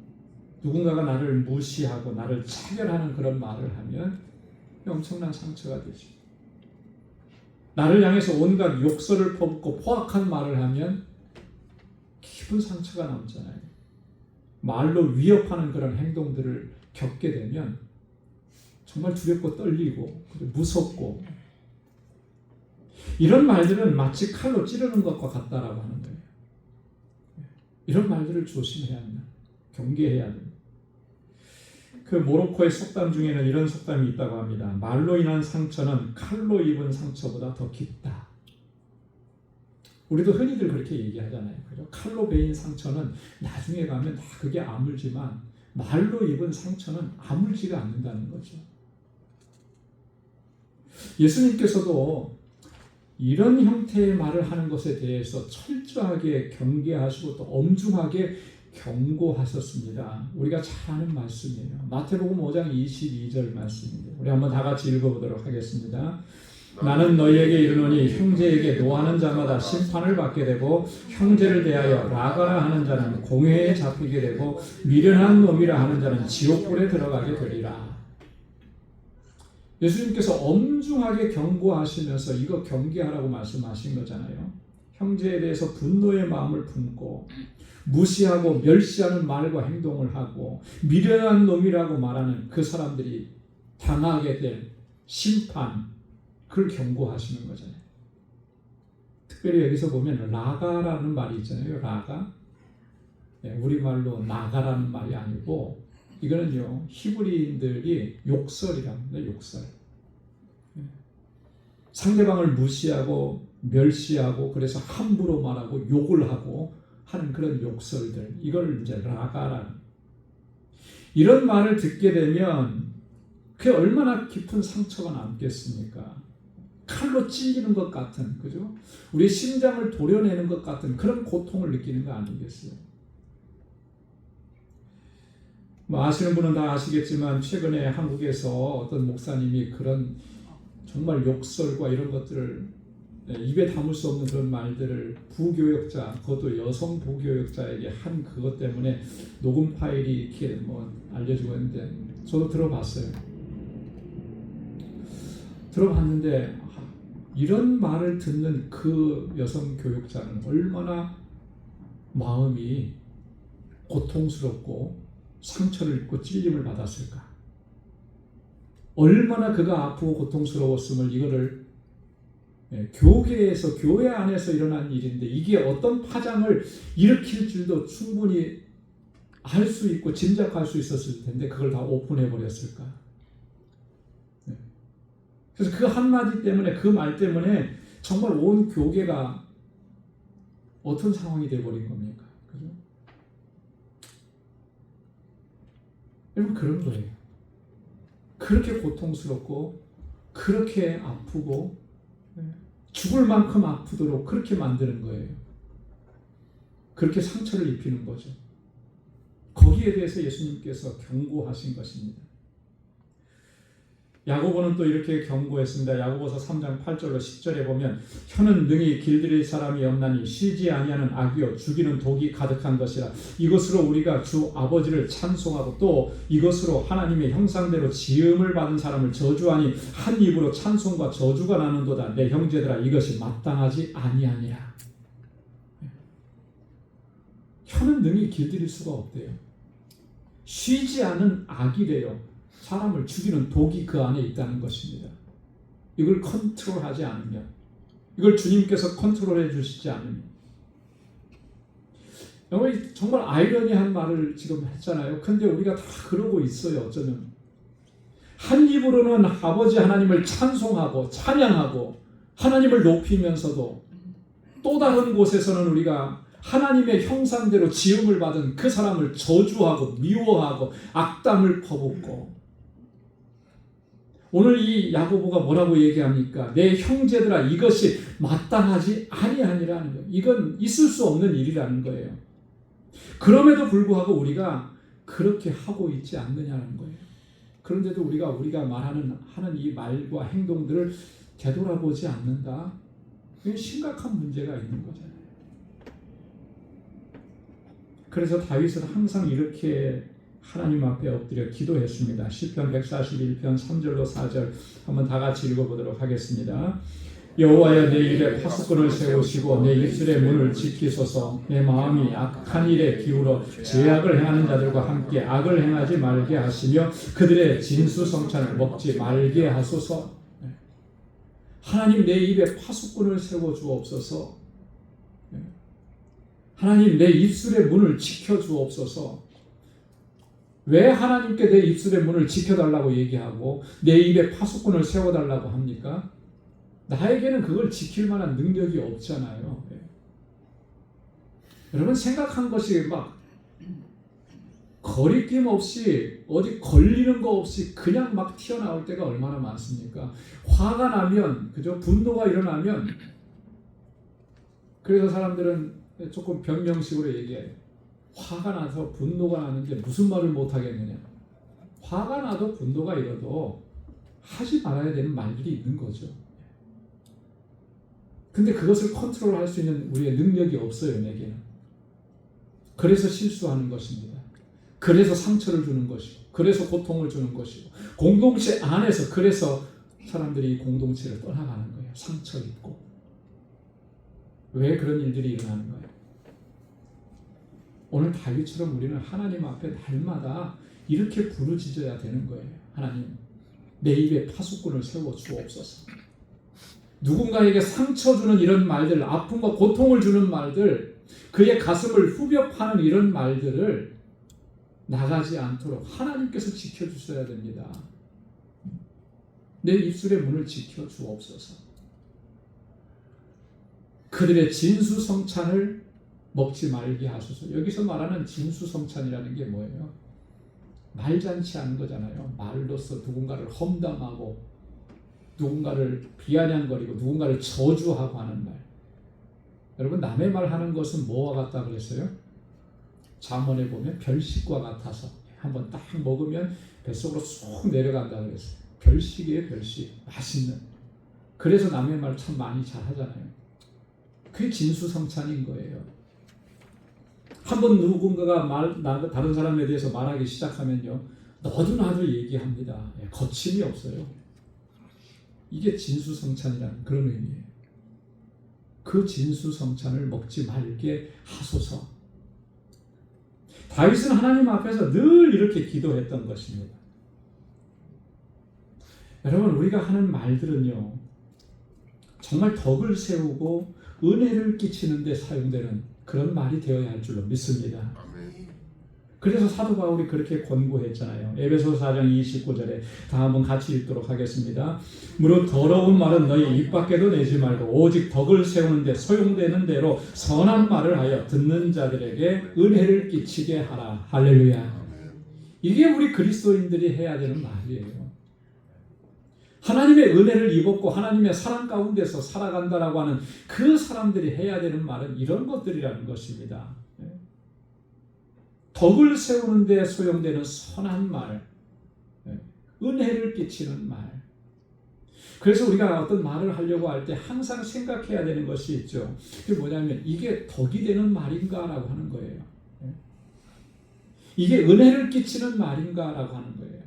[SPEAKER 1] 누군가가 나를 무시하고 나를 차별하는 그런 말을 하면 그게 엄청난 상처가 되죠. 나를 향해서 온갖 욕설을 퍼붓고 포악한 말을 하면 깊은 상처가 남잖아요. 말로 위협하는 그런 행동들을 겪게 되면 정말 두렵고 떨리고 무섭고, 이런 말들은 마치 칼로 찌르는 것과 같다라고 하는 거예요. 이런 말들을 조심해야 한다. 경계해야 된다. 그 모로코의 속담 중에는 이런 속담이 있다고 합니다. 말로 인한 상처는 칼로 입은 상처보다 더 깊다. 우리도 흔히들 그렇게 얘기하잖아요. 그죠? 칼로 베인 상처는 나중에 가면 다 그게 아물지만 말로 입은 상처는 아물지가 않는다는 거죠. 예수님께서도 이런 형태의 말을 하는 것에 대해서 철저하게 경계하시고 또 엄중하게 경고하셨습니다. 우리가 잘 아는 말씀이에요. 마태복음 5장 22절 말씀입니다. 우리 한번 다 같이 읽어보도록 하겠습니다. 나는 너희에게 이르노니 형제에게 노하는 자마다 심판을 받게 되고 형제를 대하여 라가라 하는 자는 공회에 잡히게 되고 미련한 놈이라 하는 자는 지옥불에 들어가게 되리라. 예수님께서 엄중하게 경고하시면서 이거 경계하라고 말씀하신 거잖아요. 형제에 대해서 분노의 마음을 품고 무시하고 멸시하는 말과 행동을 하고 미련한 놈이라고 말하는 그 사람들이 당하게 될 심판, 그걸 경고하시는 거잖아요. 특별히 여기서 보면 라가라는 말이 있잖아요. 라가. 우리말로 나가라는 말이 아니고 이거는요, 히브리인들이 욕설이랍니다. 욕설. 상대방을 무시하고 멸시하고 그래서 함부로 말하고 욕을 하고 하는 그런 욕설들, 이걸 이제 라가라는. 이런 말을 듣게 되면 그게 얼마나 깊은 상처가 남겠습니까? 칼로 찔리는 것 같은, 그죠? 우리의 심장을 도려내는 것 같은 그런 고통을 느끼는 거 아니겠어요? 뭐 아시는 분은 다 아시겠지만 최근에 한국에서 어떤 목사님이 그런 정말 욕설과 이런 것들을 입에 담을 수 없는 그런 말들을 부교역자, 그것도 여성 부교역자에게 한 그것 때문에 녹음 파일이 이렇게 뭐 알려지고 있는데 저도 들어봤어요. 들어봤는데 이런 말을 듣는 그 여성 교역자는 얼마나 마음이 고통스럽고 상처를 입고 찔림을 받았을까? 얼마나 그가 아프고 고통스러웠음을 이거를 교계에서 교회 안에서 일어난 일인데 이게 어떤 파장을 일으킬 줄도 충분히 알 수 있고 짐작할 수 있었을 텐데 그걸 다 오픈해 버렸을까? 그래서 그 한마디 때문에 그 말 때문에 정말 온 교계가 어떤 상황이 되어버린 겁니까? 그죠? 여러분 그런 거예요. 그렇게 고통스럽고 그렇게 아프고 죽을 만큼 아프도록 그렇게 만드는 거예요. 그렇게 상처를 입히는 거죠. 거기에 대해서 예수님께서 경고하신 것입니다. 야고보는 또 이렇게 경고했습니다. 야고보서 3장 8절로 10절에 보면 혀는 능히 길들일 사람이 없나니 쉬지 아니하는 악이요 죽이는 독이 가득한 것이라. 이것으로 우리가 주 아버지를 찬송하고 또 이것으로 하나님의 형상대로 지음을 받은 사람을 저주하니 한 입으로 찬송과 저주가 나는도다. 내 형제들아 이것이 마땅하지 아니하니라. 혀는 능히 길들일 수가 없대요. 쉬지 않은 악이래요. 사람을 죽이는 독이 그 안에 있다는 것입니다. 이걸 컨트롤하지 않으면, 이걸 주님께서 컨트롤해 주시지 않으면, 정말 아이러니한 말을 지금 했잖아요. 근데 우리가 다 그러고 있어요. 어쩌면 한 입으로는 아버지 하나님을 찬송하고 찬양하고 하나님을 높이면서도 또 다른 곳에서는 우리가 하나님의 형상대로 지음을 받은 그 사람을 저주하고 미워하고 악담을 퍼붓고. 오늘 이 야고보가 뭐라고 얘기합니까? 내 형제들아 이것이 마땅하지 아니하니라는 거예요. 이건 있을 수 없는 일이라는 거예요. 그럼에도 불구하고 우리가 그렇게 하고 있지 않느냐는 거예요. 그런데도 우리가 하는 이 말과 행동들을 되돌아보지 않는다. 이건 심각한 문제가 있는 거잖아요. 그래서 다윗은 항상 이렇게 하나님 앞에 엎드려 기도했습니다. 시편 141편 3절로 4절 한번 다 같이 읽어보도록 하겠습니다. 여호와여 내 입에 파수꾼을 세우시고 내 입술의 문을 지키소서. 내 마음이 악한 일에 기울어 죄악을 행하는 자들과 함께 악을 행하지 말게 하시며 그들의 진수성찬을 먹지 말게 하소서. 하나님 내 입에 파수꾼을 세워주옵소서. 하나님 내 입술의 문을 지켜주옵소서. 왜 하나님께 내 입술의 문을 지켜달라고 얘기하고 내 입에 파수꾼을 세워달라고 합니까? 나에게는 그걸 지킬 만한 능력이 없잖아요. 여러분 생각한 것이 막 거리낌 없이 어디 걸리는 거 없이 그냥 막 튀어나올 때가 얼마나 많습니까? 화가 나면, 그죠? 분노가 일어나면, 그래서 사람들은 조금 변명식으로 얘기해요. 화가 나서 분노가 나는데 무슨 말을 못 하겠느냐. 화가 나도 분노가 일어도 하지 말아야 되는 말들이 있는 거죠. 근데 그것을 컨트롤할 수 있는 우리의 능력이 없어요, 내게는. 그래서 실수하는 것입니다. 그래서 상처를 주는 것이고, 그래서 고통을 주는 것이고, 공동체 안에서 그래서 사람들이 공동체를 떠나가는 거예요. 상처 입고. 왜 그런 일들이 일어나는 거예요? 오늘 다윗처럼 우리는 하나님 앞에 날마다 이렇게 부르짖어야 되는 거예요. 하나님, 내 입에 파수꾼을 세워 주옵소서. 누군가에게 상처 주는 이런 말들, 아픔과 고통을 주는 말들, 그의 가슴을 후벼 파는 이런 말들을 나가지 않도록 하나님께서 지켜주셔야 됩니다. 내 입술의 문을 지켜주옵소서. 그들의 진수성찬을 먹지 말게 하소서. 여기서 말하는 진수성찬이라는 게 뭐예요? 말잔치 하는 거잖아요. 말로써 누군가를 험담하고 누군가를 비아냥거리고 누군가를 저주하고 하는 말. 여러분, 남의 말 하는 것은 뭐와 같다 그랬어요? 잠언에 보면 별식과 같아서 한번 딱 먹으면 뱃속으로 쏙 내려간다 그랬어요. 별식이에요, 별식. 맛있는. 그래서 남의 말 참 많이 잘하잖아요. 그게 진수성찬인 거예요. 한번 누군가가 다른 사람에 대해서 말하기 시작하면요, 너도 나도 얘기합니다. 거침이 없어요. 이게 진수성찬이라는 그런 의미예요. 그 진수성찬을 먹지 말게 하소서. 다윗은 하나님 앞에서 늘 이렇게 기도했던 것입니다. 여러분, 우리가 하는 말들은요, 정말 덕을 세우고 은혜를 끼치는 데 사용되는 그런 말이 되어야 할 줄로 믿습니다. 그래서 사도 바울이 그렇게 권고했잖아요. 에베소서 4장 29절에 다 한번 같이 읽도록 하겠습니다. 무릇 더러운 말은 너희 입 밖에도 내지 말고 오직 덕을 세우는 데 소용되는 대로 선한 말을 하여 듣는 자들에게 은혜를 끼치게 하라. 할렐루야. 이게 우리 그리스도인들이 해야 되는 말이에요. 하나님의 은혜를 입었고 하나님의 사랑 가운데서 살아간다라고 하는 그 사람들이 해야 되는 말은 이런 것들이라는 것입니다. 덕을 세우는 데 소용되는 선한 말, 은혜를 끼치는 말. 그래서 우리가 어떤 말을 하려고 할 때 항상 생각해야 되는 것이 있죠. 그게 뭐냐면 이게 덕이 되는 말인가라고 하는 거예요. 이게 은혜를 끼치는 말인가라고 하는 거예요.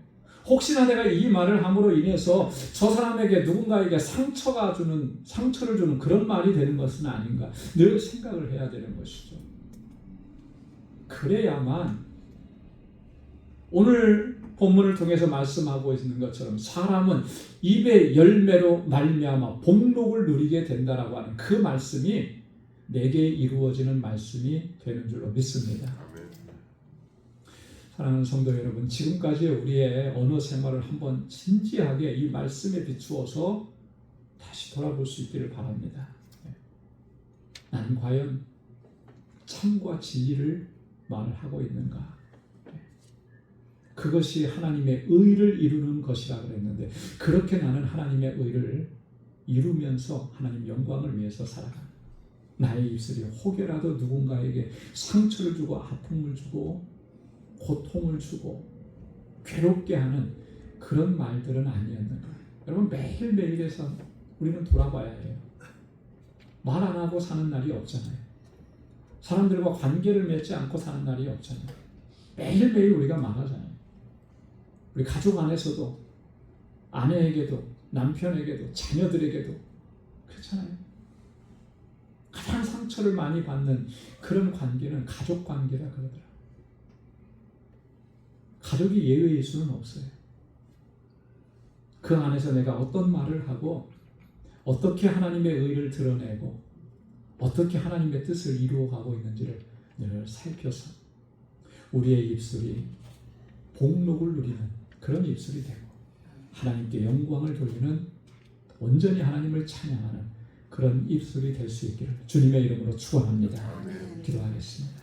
[SPEAKER 1] 혹시나 내가 이 말을 함으로 인해서 저 사람에게 누군가에게 상처를 주는 그런 말이 되는 것은 아닌가 늘 생각을 해야 되는 것이죠. 그래야만 오늘 본문을 통해서 말씀하고 있는 것처럼 사람은 입의 열매로 말미암아 복록을 누리게 된다라고 하는 그 말씀이 내게 이루어지는 말씀이 되는 줄로 믿습니다. 사랑하는 성도 여러분, 지금까지 우리의 언어 생활을 한번 진지하게 이 말씀에 비추어서 다시 돌아볼 수 있기를 바랍니다. 나는 과연 참과 진리를 말을 하고 있는가? 그것이 하나님의 의를 이루는 것이라 그랬는데 그렇게 나는 하나님의 의를 이루면서 하나님 영광을 위해서 살아가. 나의 입술이 혹여라도 누군가에게 상처를 주고 아픔을 주고 고통을 주고 괴롭게 하는 그런 말들은 아니었는가. 여러분, 매일매일에서 우리는 돌아봐야 해요. 말 안 하고 사는 날이 없잖아요. 사람들과 관계를 맺지 않고 사는 날이 없잖아요. 매일매일 우리가 말하잖아요. 우리 가족 안에서도 아내에게도 남편에게도 자녀들에게도 그렇잖아요. 가장 상처를 많이 받는 그런 관계는 가족 관계라 그러더라고요. 가족이 예외일 수는 없어요. 그 안에서 내가 어떤 말을 하고 어떻게 하나님의 의를 드러내고 어떻게 하나님의 뜻을 이루어가고 있는지를 늘 살펴서 우리의 입술이 복록을 누리는 그런 입술이 되고 하나님께 영광을 돌리는 온전히 하나님을 찬양하는 그런 입술이 될 수 있기를 주님의 이름으로 축원합니다. 기도하겠습니다.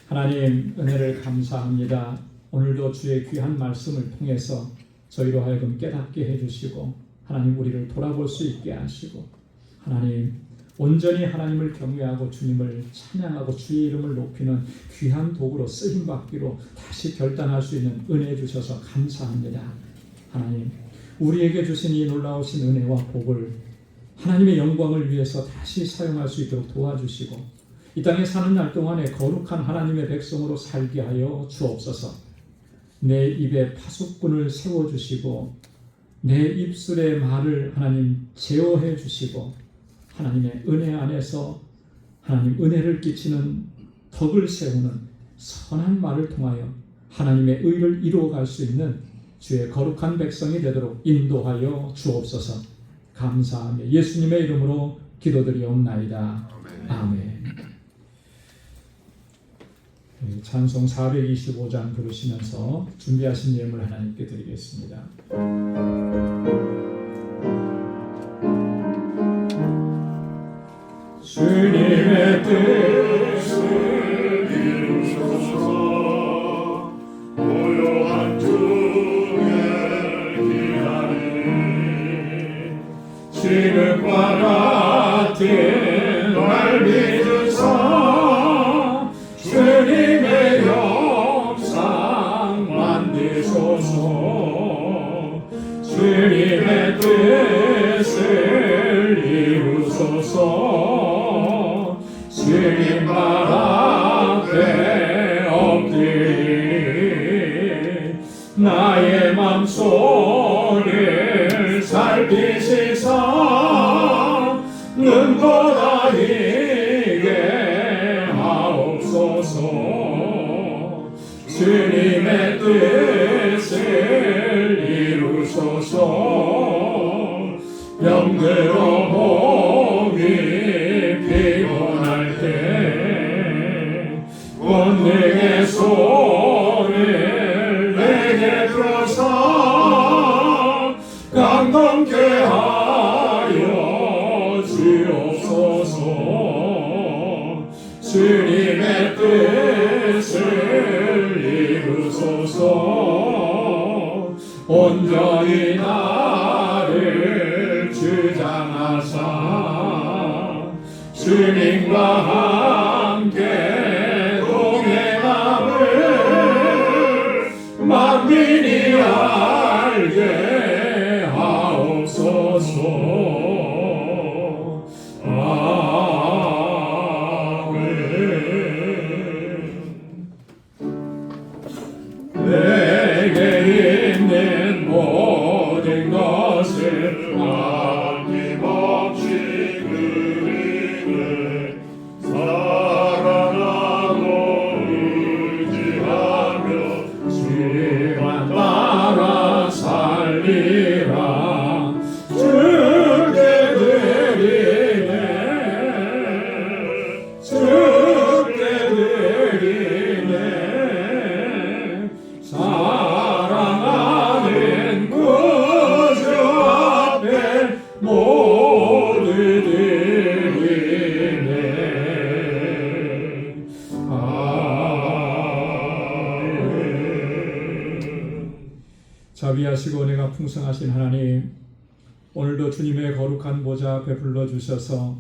[SPEAKER 1] 하나님, 은혜를 감사합니다. 오늘도 주의 귀한 말씀을 통해서 저희로 하여금 깨닫게 해주시고 하나님 우리를 돌아볼 수 있게 하시고 하나님 온전히 하나님을 경외하고 주님을 찬양하고 주의 이름을 높이는 귀한 도구로 쓰임받기로 다시 결단할 수 있는 은혜 주셔서 감사합니다. 하나님, 우리에게 주신 이 놀라우신 은혜와 복을 하나님의 영광을 위해서 다시 사용할 수 있도록 도와주시고 이 땅에 사는 날 동안에 거룩한 하나님의 백성으로 살게 하여 주옵소서. 내 입에 파수꾼을 세워주시고 내 입술의 말을 하나님 제어해 주시고 하나님의 은혜 안에서 하나님 은혜를 끼치는 덕을 세우는 선한 말을 통하여 하나님의 의를 이루어갈 수 있는 주의 거룩한 백성이 되도록 인도하여 주옵소서. 감사하며 예수님의 이름으로 기도드리옵나이다. 아멘. 찬송 425장 부르시면서 준비하신 예물 하나님께 드리겠습니다. 주님의 뜻을 이루소서. 고요한 주의 기다림 지금과 같은 날 믿으사 주님의 영상 만드소서. 주님의 뜻을 이루소서. 주님 발 앞에 엎드리 나의 맘속을 살피시사 눈보다 이게 하옵소서. 주님의 뜻을 이루소서. 병들어 몸이 피곤할 때 권능의 손을 내게 들어서 감동케 하여 주옵소서. 주님의 뜻을 이루소서. 온전히 나를 주장하사 주님과 함께 동행함을 만민이 알게 하옵소서. 내게 있는 모든 것을 아낌없이 그리를 사랑하고 의지하며 주만 따라 살리라. 주께 드리네 주께 드리네. 사랑하는 구주 앞에 모두 드리네. 아멘. 자비하시고 은혜가 풍성하신 하나님, 오늘도 주님의 거룩한 보좌 앞에 불러주셔서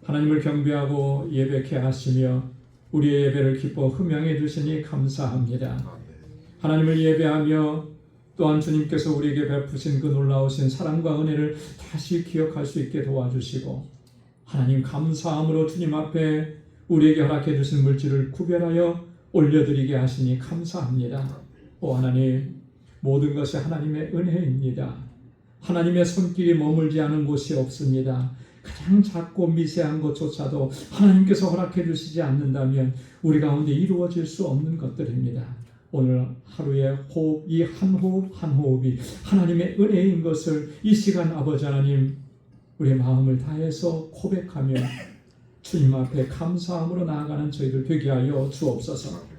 [SPEAKER 1] 하나님을 경배하고 예배케 하시며 우리의 예배를 기뻐 흠양해 주시니 감사합니다. 하나님을 예배하며 또한 주님께서 우리에게 베푸신 그 놀라우신 사랑과 은혜를 다시 기억할 수 있게 도와주시고, 하나님 감사함으로 주님 앞에 우리에게 허락해 주신 물질을 구별하여 올려드리게 하시니 감사합니다. 오 하나님, 모든 것이 하나님의 은혜입니다. 하나님의 손길이 머물지 않은 곳이 없습니다. 가장 작고 미세한 것조차도 하나님께서 허락해 주시지 않는다면 우리 가운데 이루어질 수 없는 것들입니다. 오늘 하루의 호흡, 이 한 호흡 한 호흡이 하나님의 은혜인 것을 이 시간 아버지 하나님 우리의 마음을 다해서 고백하며 주님 앞에 감사함으로 나아가는 저희들 되게 하여 주옵소서.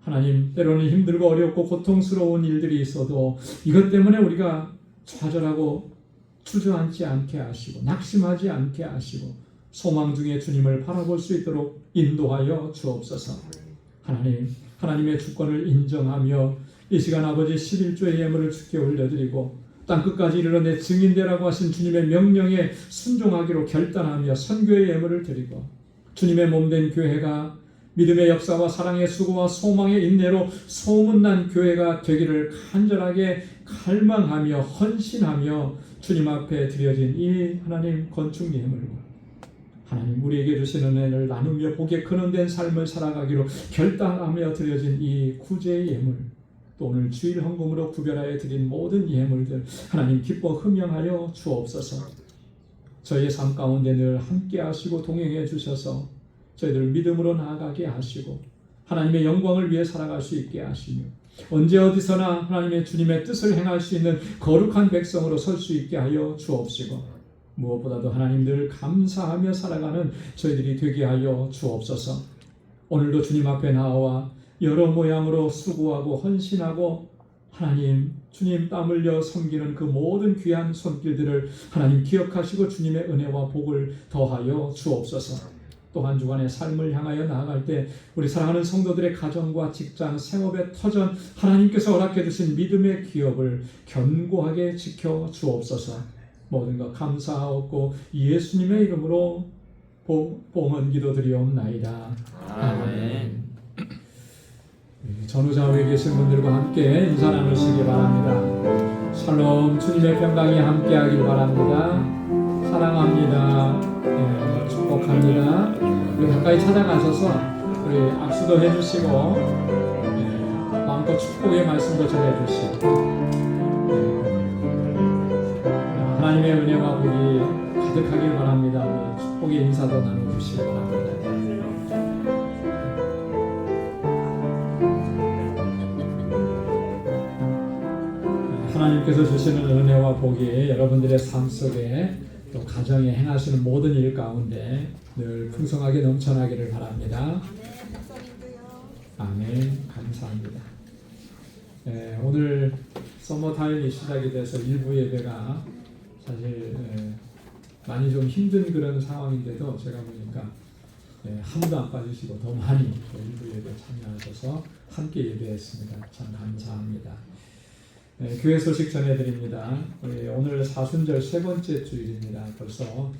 [SPEAKER 1] 하나님, 때로는 힘들고 어렵고 고통스러운 일들이 있어도 이것 때문에 우리가 좌절하고 주저앉지 않게 하시고 낙심하지 않게 하시고 소망 중에 주님을 바라볼 수 있도록 인도하여 주옵소서. 하나님, 하나님의 주권을 인정하며 이 시간 아버지 11조의 예물을 주께 올려드리고 땅끝까지 이르러 내 증인되라고 하신 주님의 명령에 순종하기로 결단하며 선교의 예물을 드리고 주님의 몸된 교회가 믿음의 역사와 사랑의 수고와 소망의 인내로 소문난 교회가 되기를 간절하게 갈망하며 헌신하며 주님 앞에 드려진 이 하나님 건축 예물과 하나님 우리에게 주시는 은혜를 나누며 복에 근원된 삶을 살아가기로 결단하며 드려진 이 구제의 예물, 또 오늘 주일 헌금으로 구별하여 드린 모든 예물들 하나님 기뻐 흠양하여 주옵소서. 저희의 삶 가운데 늘 함께 하시고 동행해 주셔서 저희들 믿음으로 나아가게 하시고 하나님의 영광을 위해 살아갈 수 있게 하시며 언제 어디서나 하나님의 주님의 뜻을 행할 수 있는 거룩한 백성으로 설 수 있게 하여 주옵시고 무엇보다도 하나님 늘 감사하며 살아가는 저희들이 되게 하여 주옵소서. 오늘도 주님 앞에 나와 여러 모양으로 수고하고 헌신하고 하나님 주님 땀 흘려 섬기는 그 모든 귀한 손길들을 하나님 기억하시고 주님의 은혜와 복을 더하여 주옵소서. 또 한 주간의 삶을 향하여 나아갈 때 우리 사랑하는 성도들의 가정과 직장, 생업의 터전 하나님께서 허락해 주신 믿음의 기업을 견고하게 지켜 주옵소서. 모든 것 감사하옵고 예수님의 이름으로 봉헌 기도드리옵나이다. 아멘. 전후좌우에 계신 분들과 함께 인사 나누시기 바랍니다. 샬롬, 주님의 평강이 함께하길 바랍니다. 사랑합니다. 축복합니다. 우리 가까이 찾아가셔서 우리 악수도 해주시고 마음껏 축복의 말씀도 전해주시고 하나님의 은혜와 복이 가득하길 바랍니다. 우리 축복의 인사도 나눠주시기 바랍니다. 하나님께서 주시는 은혜와 복이 여러분들의 삶 속에 또 가정에 행하시는 모든 일 가운데 늘 풍성하게 넘쳐나기를 바랍니다. 아멘. 감사합니다. 오늘 서머타임이 시작이 돼서 일부 예배가 사실 많이 좀 힘든 그런 상황인데도 제가 보니까 하루도 안 빠지시고 더 많이 일부 예배 참여하셔서 함께 예배했습니다. 참 감사합니다. 교회 소식 전해드립니다. 오늘 사순절 세 번째 주일입니다. 벌써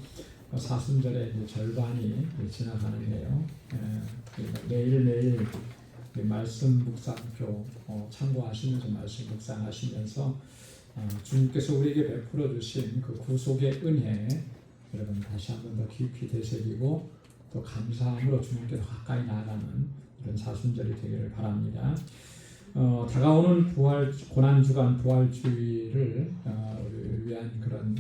[SPEAKER 1] 사순절의 이제 절반이 지나가는데요. 매일매일 말씀 묵상표 참고하시면서 말씀 묵상하시면서 주님께서 우리에게 베풀어 주신 그 구속의 은혜 여러분 다시 한번 더 깊이 되새기고 또 감사함으로 주님께 더 가까이 나아가는 이런 사순절이 되기를 바랍니다. 다가오는 고난주간 부활주의를 위한 그런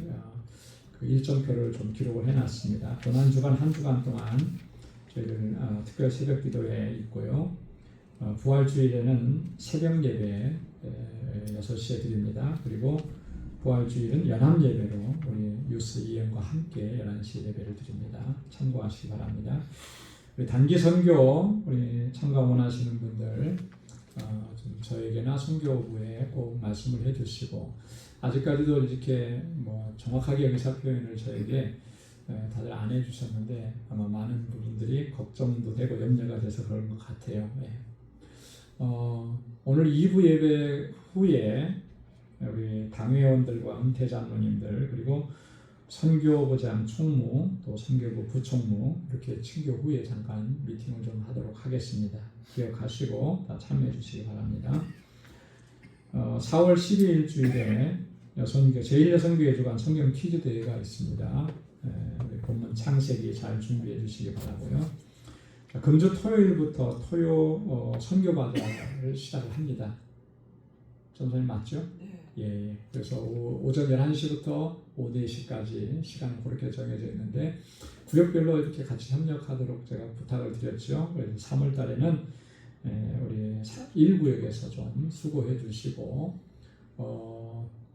[SPEAKER 1] 그 일정표를 좀 기록을 해놨습니다. 고난주간 한 주간 동안 저희들 특별 새벽 기도에 있고요. 부활주일에는 새벽 예배 6시에 드립니다. 그리고 부활주일은 연합 예배로 우리 유스 이영과 함께 11시 예배를 드립니다. 참고하시기 바랍니다. 우리 단기 선교 우리 참가 원하시는 분들 좀 저에게나 선교부에 꼭 말씀을 해주시고 아직까지도 이렇게 뭐 정확하게 의사 표현을 저에게 다들 안 해주셨는데 아마 많은 부분들이 걱정도 되고 염려가 돼서 그런 것 같아요. 오늘 2부 예배 후에 우리 당회원들과 은퇴장로님들 그리고 선교부장 총무 또 선교부 부총무 이렇게 친교 후에 잠깐 미팅을 좀 하도록 하겠습니다. 기억하시고 다 참여해 주시기 바랍니다. 4월 12일 주일에 제1여성교회 주간 성경 퀴즈 대회가 있습니다. 우리 본문 창세기 잘 준비해 주시기 바라고요. 금주 토요일부터 선교바자를 시작을 합니다. 전선이 맞죠? 예. 그래서 오전 11시부터 오후 4시까지 시간은 그렇게 정해져 있는데 구역별로 이렇게 같이 협력하도록 제가 부탁을 드렸죠. 그래서 3월 달에는 우리 1구역에서 좀 수고해 주시고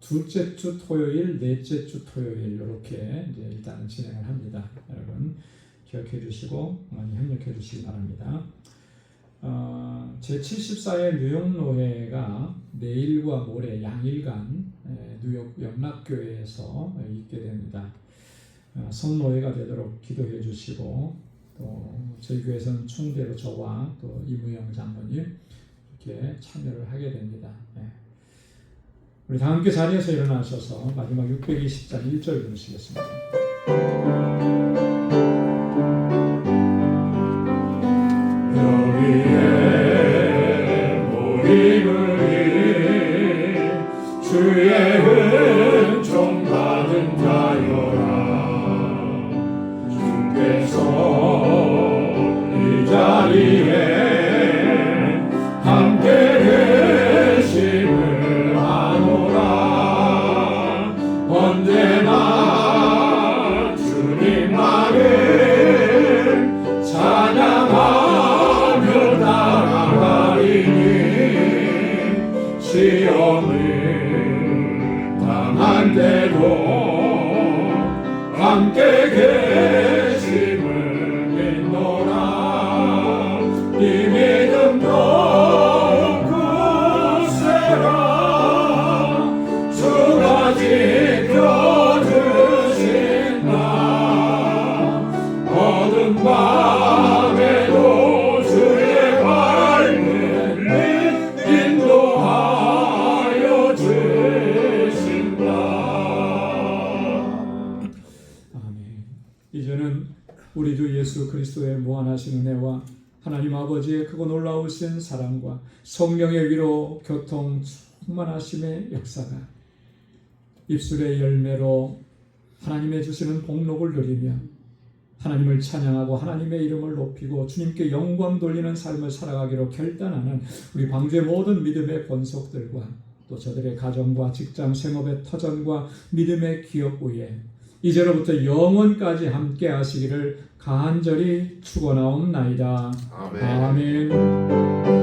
[SPEAKER 1] 둘째 주 토요일, 넷째 주 토요일 이렇게 이제 일단은 진행을 합니다. 여러분 기억해 주시고 많이 협력해 주시기 바랍니다. 제74회 뉴욕노회가 내일과 모레 양일간 뉴욕 영락교회에서 있게 됩니다. 성노회가 되도록 기도해 주시고 또 저희 교회에서는 총대로 저와 또 이무영 장로님 이렇게 참여를 하게 됩니다. 우리 다 함께 자리에서 일어나셔서 마지막 620장 1절 부르시겠습니다.
[SPEAKER 2] 주의 은총 받은 자여라 주께서 이 자리에 함께 계심을 아노라 언제나 주님만을 찬양하며 나아가리니 시험을 당한데도 함께 계심을 믿노라 이 믿음도 굳세라 주가 지켜주신다 어두운 밤에도 주의 밝은 인도하여 주신다
[SPEAKER 1] 우리 주 예수 그리스도의 무한하신 은혜와 하나님 아버지의 크고 놀라우신 사랑과 성령의 위로 교통 충만하심의 역사가 입술의 열매로 하나님의 주시는 복록을 누리며 하나님을 찬양하고 하나님의 이름을 높이고 주님께 영광 돌리는 삶을 살아가기로 결단하는 우리 광주의 모든 믿음의 권속들과 또 저들의 가정과 직장 생업의 터전과 믿음의 기업 위에 이제로부터 영원까지 함께 하시기를 간절히 축원하옵나이다.
[SPEAKER 4] 아멘.
[SPEAKER 1] 아멘.